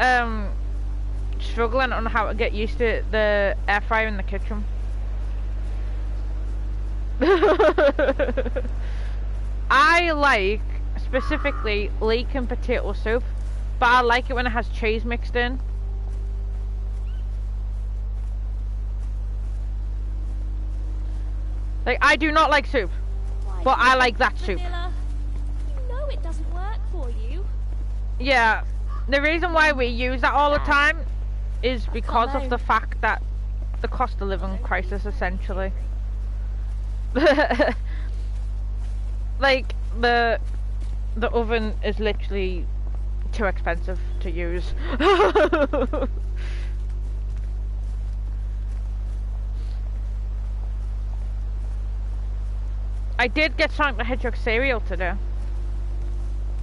struggling on how to get used to the air fryer in the kitchen. I like specifically leek and potato soup, but I like it when it has cheese mixed in. Like, I do not like soup, but I like that soup. Vanilla, you know it doesn't work for you. Yeah, The reason why we use that all the time is because of the fact that the cost of living crisis, essentially. Like, the oven is literally too expensive to use. I did get Sonic the Hedgehog cereal today.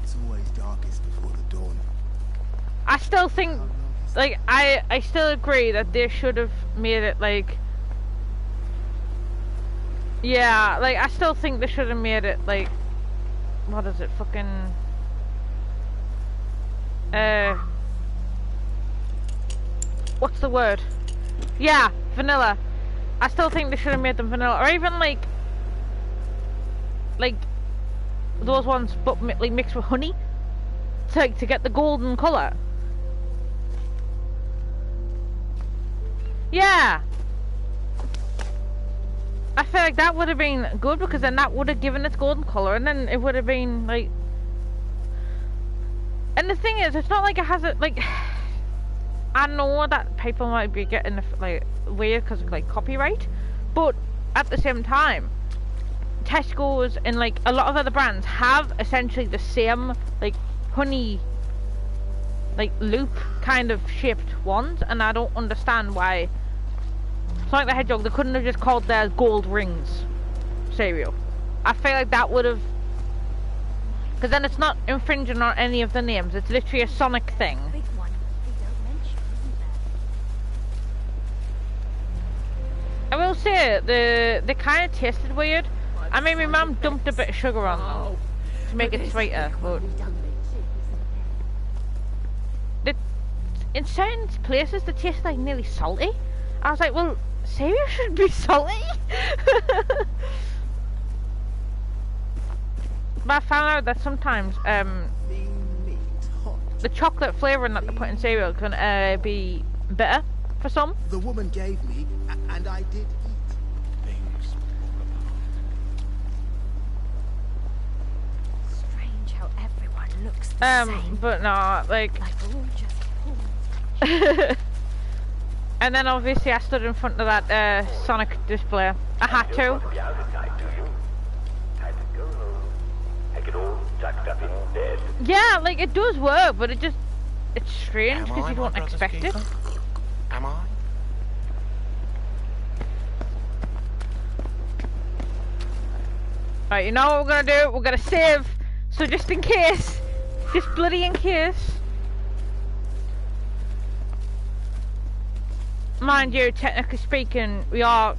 It's always darkest before the dawn. I still think, like, I still agree that they should have made it, like, yeah, like, I still think they should have made it, like, what is it, fucking, what's the word? Yeah, vanilla. I still think they should have made them vanilla, or even, like, those ones, but like mixed with honey, to get the golden colour. Yeah, I feel like that would have been good, because then that would have given it golden colour, and then it would have been like. And the thing is, it's not like it has it like. I know that people might be getting like weird because of like copyright, but at the same time, Tesco's and like a lot of other brands have essentially the same like honey like loop kind of shaped ones, and I don't understand why Sonic the Hedgehog, they couldn't have just called theirs Gold Rings cereal. I feel like that would have, because then it's not infringing on any of the names, it's literally a Sonic thing. I will say they kind of tasted weird. I mean, my mum dumped a bit of sugar on them to make it sweeter, but in certain places they taste like nearly salty. I was like, well, cereal should be salty. But I found out that sometimes the chocolate flavouring that they put in cereal can be bitter for some. The woman gave me, and I did eat. Strange how everyone looks the same. But no, like we're all just and then obviously I stood in front of that Sonic display. I had to. Yeah, like it does work, but it's strange because you don't expect it. Am I? Right, you know what we're gonna do? We're gonna save. So just in case, just bloody in case. Mind you, technically speaking, we are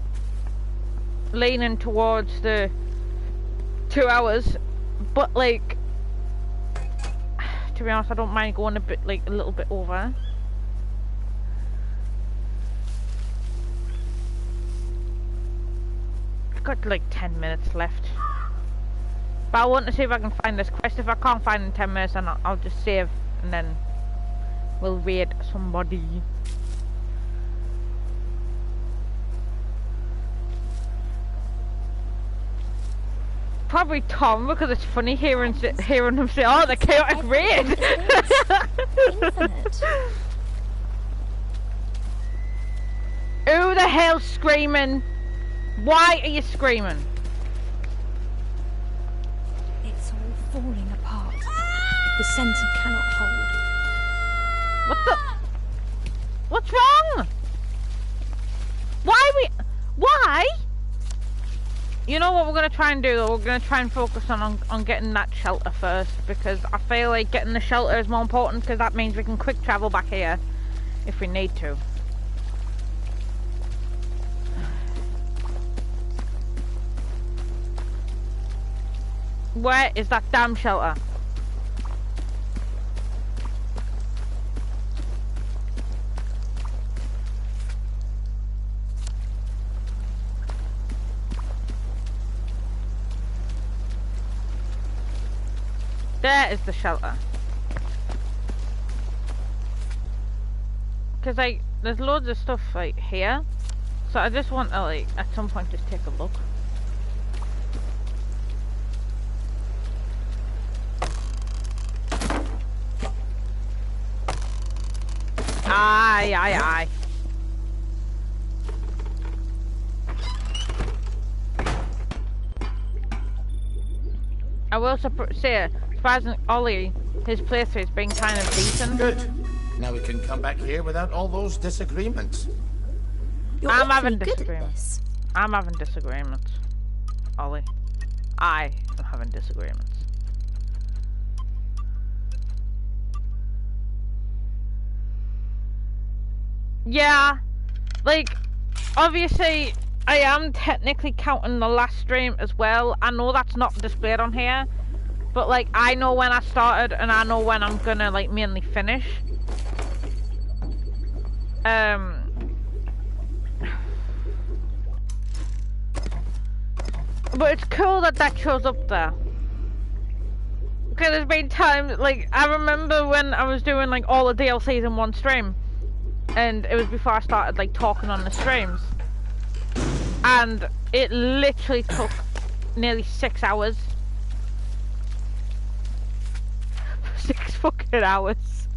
leaning towards the 2 hours, but like, to be honest, I don't mind going a bit, like, a little bit over. I've got like 10 minutes left. But I want to see if I can find this quest. If I can't find it in 10 minutes, then I'll just save and then we'll raid somebody. Probably Tom, because it's funny hearing him say, "Oh, the chaotic raid." Who the hell's screaming? Why are you screaming? It's all falling apart. The center cannot hold. What the? What's wrong? Why? You know what we're gonna try and do though? We're gonna try and focus on getting that shelter first, because I feel like getting the shelter is more important, because that means we can quick travel back here if we need to. Where is that damn shelter? There is the shelter. Because like, there's loads of stuff like here, so I just want to like, at some point just take a look. Aye. I will say, surprisingly, Ollie, his playthrough has been kind of decent. Good. Now we can come back here without all those disagreements. I'm having disagreements. I'm having disagreements. Ollie. I am having disagreements. Yeah, like, obviously, I am technically counting the last stream as well. I know that's not displayed on here, but, like, I know when I started and I know when I'm gonna, like, mainly finish. But it's cool that that shows up there. Because there's been times, like, I remember when I was doing, like, all the DLCs in one stream. And it was before I started, like, talking on the streams. And it literally took nearly 6 hours. 6 fucking hours.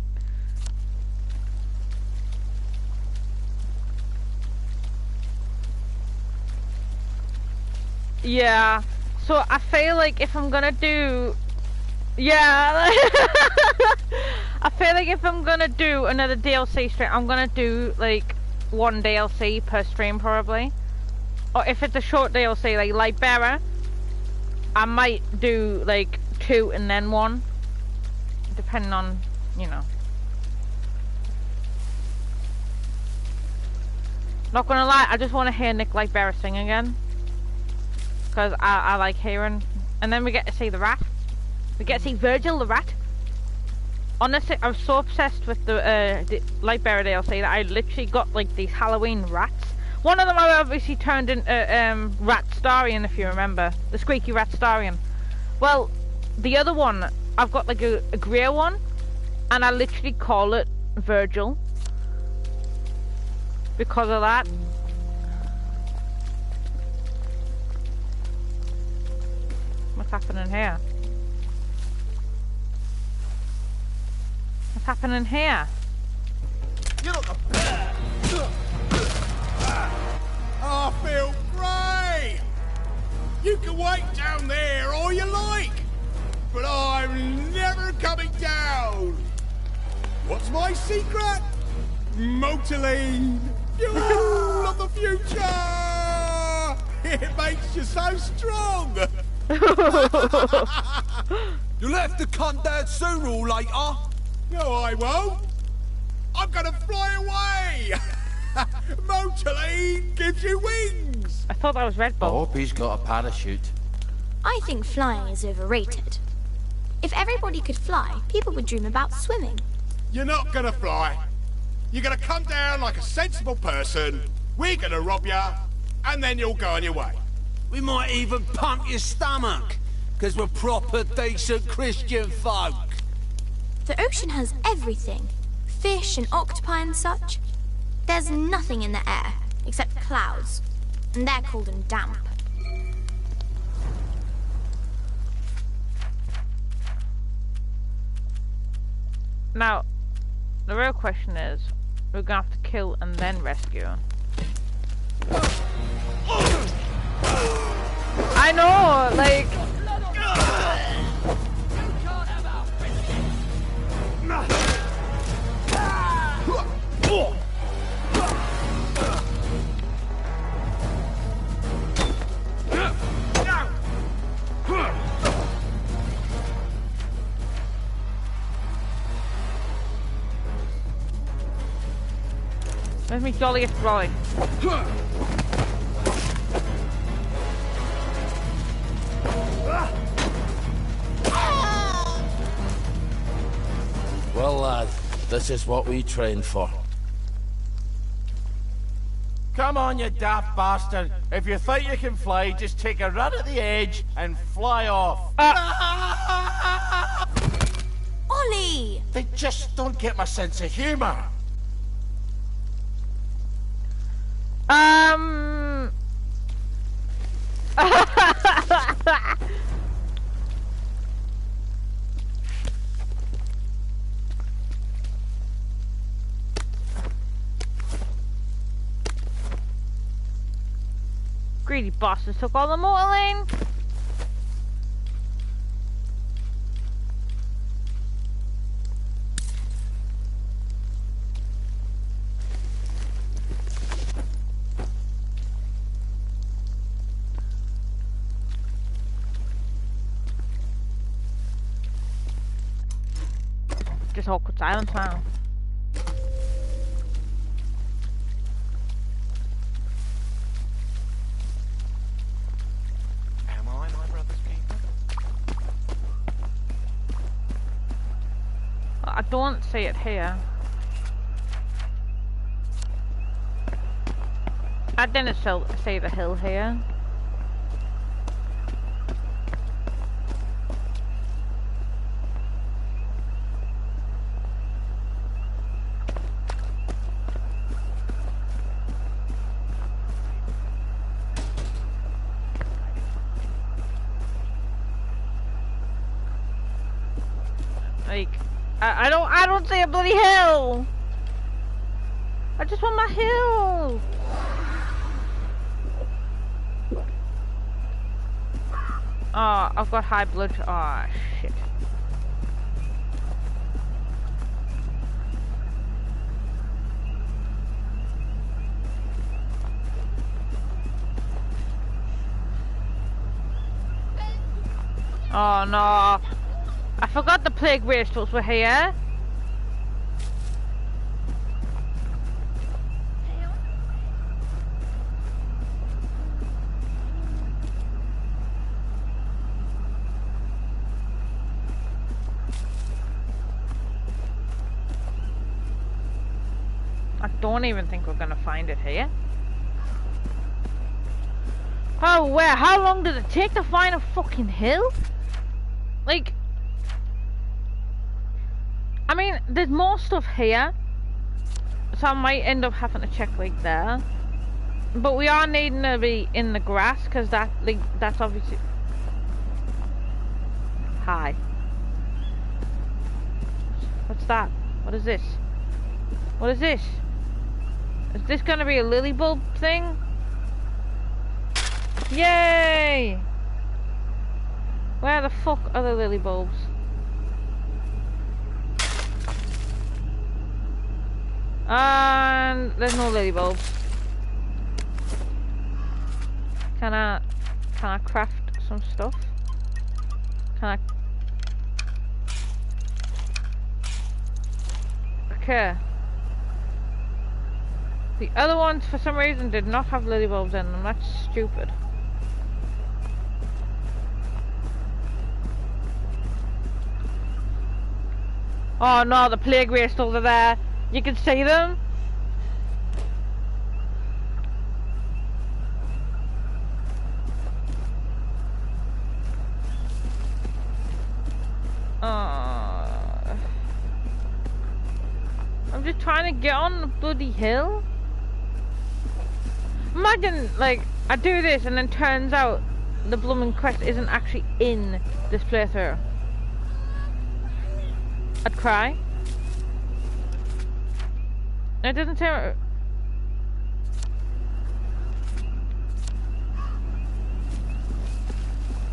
Yeah, so I feel like if I'm gonna do... Yeah, I feel like if I'm gonna do another DLC stream, I'm gonna do, like, 1 DLC per stream, probably. Or if it's a short DLC, like Lightbearer, I might do, like, 2 and then 1. Depending on, you know. Not gonna lie, I just want to hear Nick Lightbearer sing again. Because I like hearing. And then we get to see the rat. We get to see Virgil the rat. Honestly, I was so obsessed with the Lightbearer DLC that I literally got, like, these Halloween rats. One of them I obviously turned into Rat Starion, if you remember. The squeaky Rat Starion. Well, the other one, I've got, like, a grey one. And I literally call it Virgil. Because of that. What's happening here? What's happening here? I feel great! You can wait down there all you like, but I'm never coming down! What's my secret? Motoline! Fuel of the future! It makes you so strong! You'll have to come down sooner or later. No, I won't. I'm gonna fly away. Motoline gives you wings. I thought that was Red Bull. I hope he's got a parachute. I think flying is overrated. If everybody could fly, people would dream about swimming. You're not gonna fly. You're gonna come down like a sensible person. We're gonna rob you, and then you'll go on your way. We might even pump your stomach, because we're proper decent Christian folk. The ocean has everything. Fish and octopi and such. There's nothing in the air, except clouds. And they're cold and damp. Now, the real question is, we're gonna have to kill and then rescue. I know, like... Where's me jolliest boy? Well, lad, this is what we trained for. Come on, you daft bastard. If you think you can fly, just take a run at the edge and fly off. Ollie! They just don't get my sense of humour. Greedy bastards took all the motor lane. Just awkward silence now. Am I my brother's keeper? I don't see it here. I didn't see the hill here. Like, I don't see a bloody hill. I just want my hill. Oh, I've got high blood. Oh shit. Oh no. I forgot the plague wastrels were here. I don't even think we're gonna find it here. Oh, where? How long does it take to find a fucking hill? Like, I mean, there's more stuff here, so I might end up having to check like there. But we are needing to be in the grass because that's obviously. Hi. What's that? What is this? What is this? Is this gonna be a lily bulb thing? Yay! Where the fuck are the lily bulbs? And there's no lily bulbs. Can I craft some stuff? Can I? Okay. The other ones, for some reason, did not have lily bulbs in them. That's stupid. Oh no, the plague wastrels are there. You can see them. I'm just trying to get on the bloody hill. Imagine, like, I do this and then turns out the blooming quest isn't actually in this playthrough. I'd cry. It doesn't say.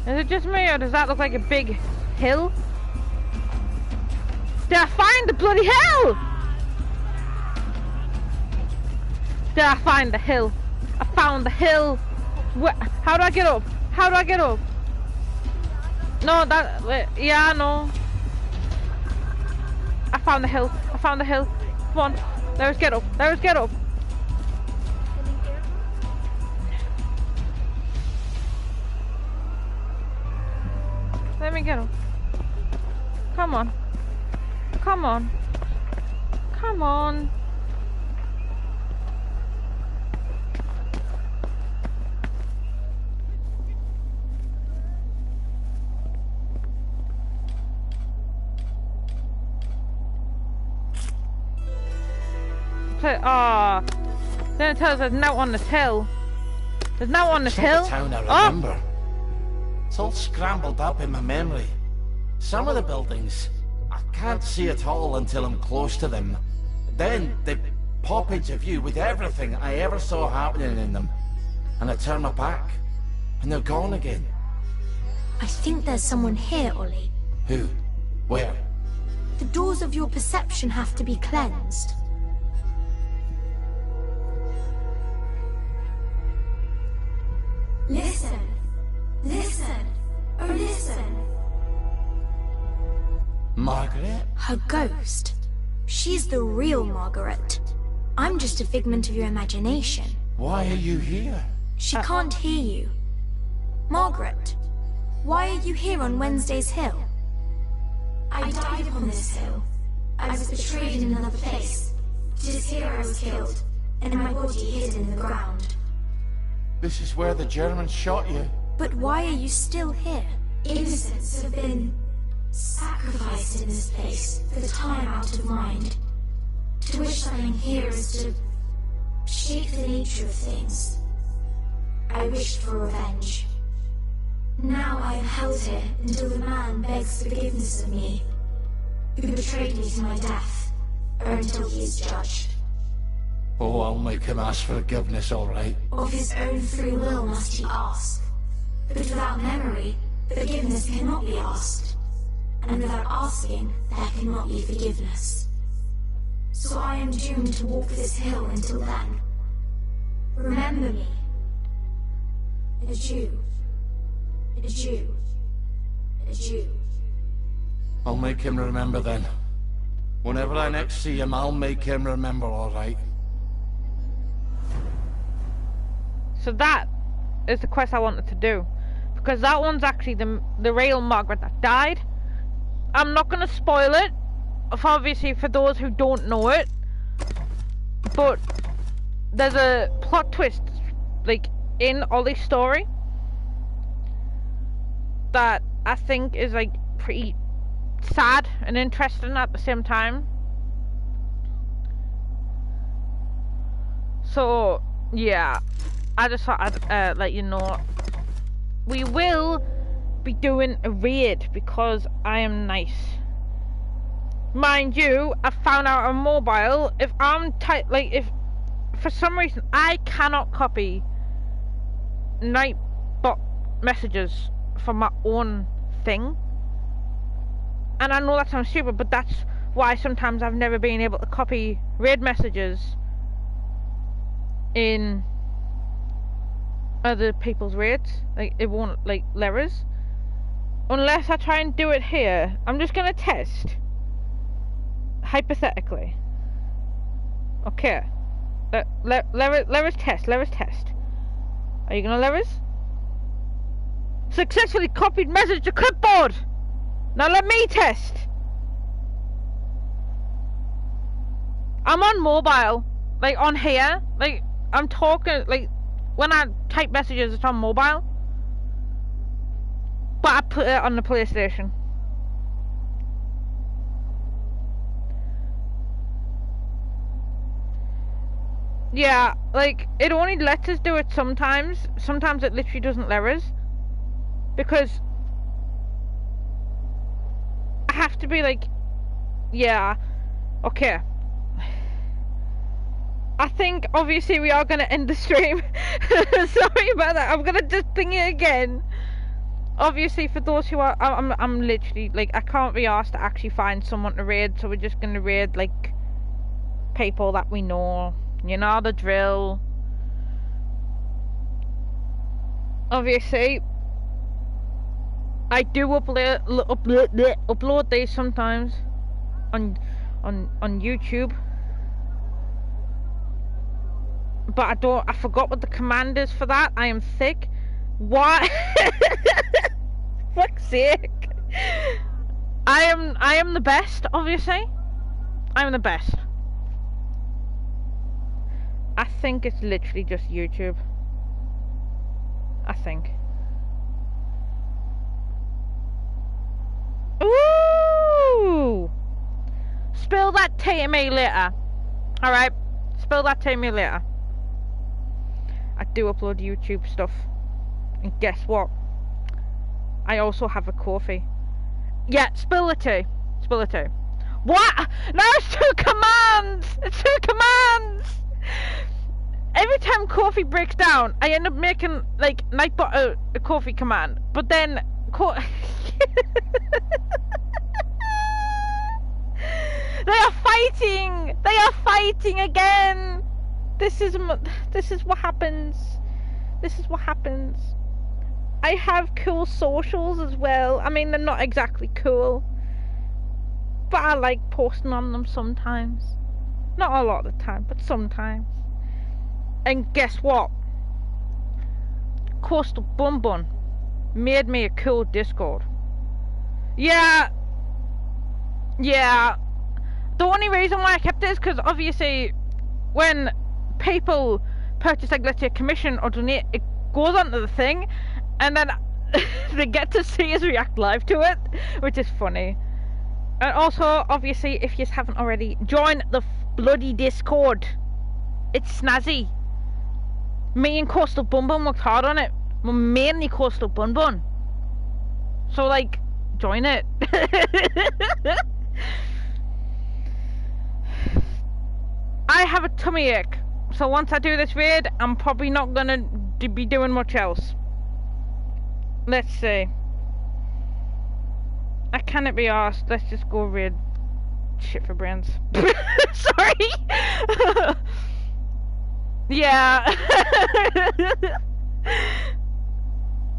Is it just me, or does that look like a big hill? Did I find the bloody hill? Did I find the hill? I found the hill. How do I get up? How do I get up? No, yeah, no. I found the hill. I found the hill. Come on. Let's get up. Let's get up. Let me get up. Come on. Come on. Come on. Ah, then it tells us there's no on this hill. There's no on this hill. The town I remember. It's all scrambled up in my memory. Some of the buildings, I can't see at all until I'm close to them. Then they pop into view with everything I ever saw happening in them. and I turn my back, and they're gone again. I think there's someone here, Ollie. Who? Where? The doors of your perception have to be cleansed. Listen. Listen. Oh, listen. Margaret? Her ghost. She's the real Margaret. I'm just a figment of your imagination. Why are you here? She can't hear you. Margaret, why are you here on Wednesday's Hill? I died upon this hill. I was betrayed in another place. It is here I was killed, and my body hidden in the ground. This is where the Germans shot you. But why are you still here? Innocents have been sacrificed in this place for the time out of mind. To wish something here is to shape the nature of things. I wished for revenge. Now I am held here until the man begs forgiveness of me, who betrayed me to my death, or until he is judged. Oh, I'll make him ask forgiveness, all right. Of his own free will must he ask. But without memory, forgiveness cannot be asked. And without asking, there cannot be forgiveness. So I am doomed to walk this hill until then. Remember me. A Jew. A Jew. A Jew. I'll make him remember then. Whenever I next see him, I'll make him remember, all right. So that is the quest I wanted to do. Because that one's actually the real Margaret that died. I'm not going to spoil it, obviously, for those who don't know it. But there's a plot twist, like, in Ollie's story that I think is, like, pretty sad and interesting at the same time. So, yeah, I just thought I'd let you know. We will be doing a raid because I am nice. Mind you, I found out on mobile, if I'm if for some reason I cannot copy Nightbot messages from my own thing. And I know that sounds stupid, but that's why sometimes I've never been able to copy raid messages in other people's raids. Like, it won't, like, let us. Unless I try and do it here. I'm just gonna test. Hypothetically. Okay. Let us test. Are you gonna let us? Successfully copied message to clipboard! Now let me test! I'm on mobile. Like, on here. Like, I'm talking, like, when I type messages, it's on mobile. But I put it on the PlayStation. Yeah, like, it only lets us do it sometimes. Sometimes it literally doesn't let us. Because I have to be like, yeah, okay. I think, obviously, we are going to end the stream. Sorry about that. I'm going to just thing it again. Obviously, for those who are... I'm literally, like, I can't be asked to actually find someone to raid, so we're just going to raid, like, people that we know. You know the drill. Obviously, I do upload these sometimes on YouTube. But I forgot what the command is for that. I am sick. Why? Fuck's sake. I am the best, obviously. I'm the best. I think it's literally just YouTube. I think. Ooh! Spill that tea to me later. Alright? Spill that tea to me later. I do upload YouTube stuff. And guess what? I also have a coffee. Yeah, spill the tea. Spill the tea. What? No, it's two commands! It's two commands! every time coffee breaks down, I end up making like Nightbot a coffee command, but then they are fighting. They are fighting again. This is what happens. This is what happens. I have cool socials as well. I mean, they're not exactly cool, but I like posting on them sometimes. Not a lot of the time, but sometimes. And guess what? Coastal Bun Bun made me a cool Discord. Yeah. The only reason why I kept it is because obviously when people purchase, like, let's say a commission or donate, it goes onto the thing, and then they get to see us react live to it, which is funny. And also, obviously, if you haven't already, join the bloody Discord. It's snazzy. Me and Coastal Bun Bun worked hard on it. We're mainly Coastal Bun Bun. So, like, join it. I have a tummy ache, so once I do this raid, I'm probably not gonna be doing much else. Let's see. I cannot be arsed. Let's just go raid shit for brains. Sorry. Yeah.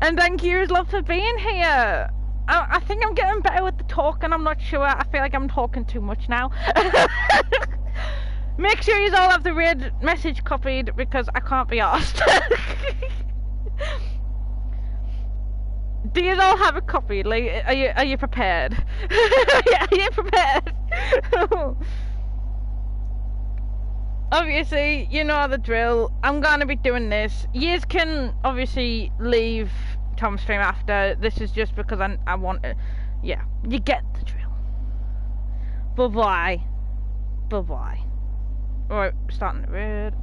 And thank you, love, for being here. I think I'm getting better with the talking. I'm not sure. I feel like I'm talking too much now. Make sure you all have the raid message copied because I can't be asked. Do you all have it copied? Like, are you prepared? Yeah, are you prepared? Obviously, you know the drill. I'm gonna be doing this. You can obviously leave Tom's stream after. This is just because I want it. Yeah, you get the drill. Bye bye. Bye bye. Alright, starting the raid.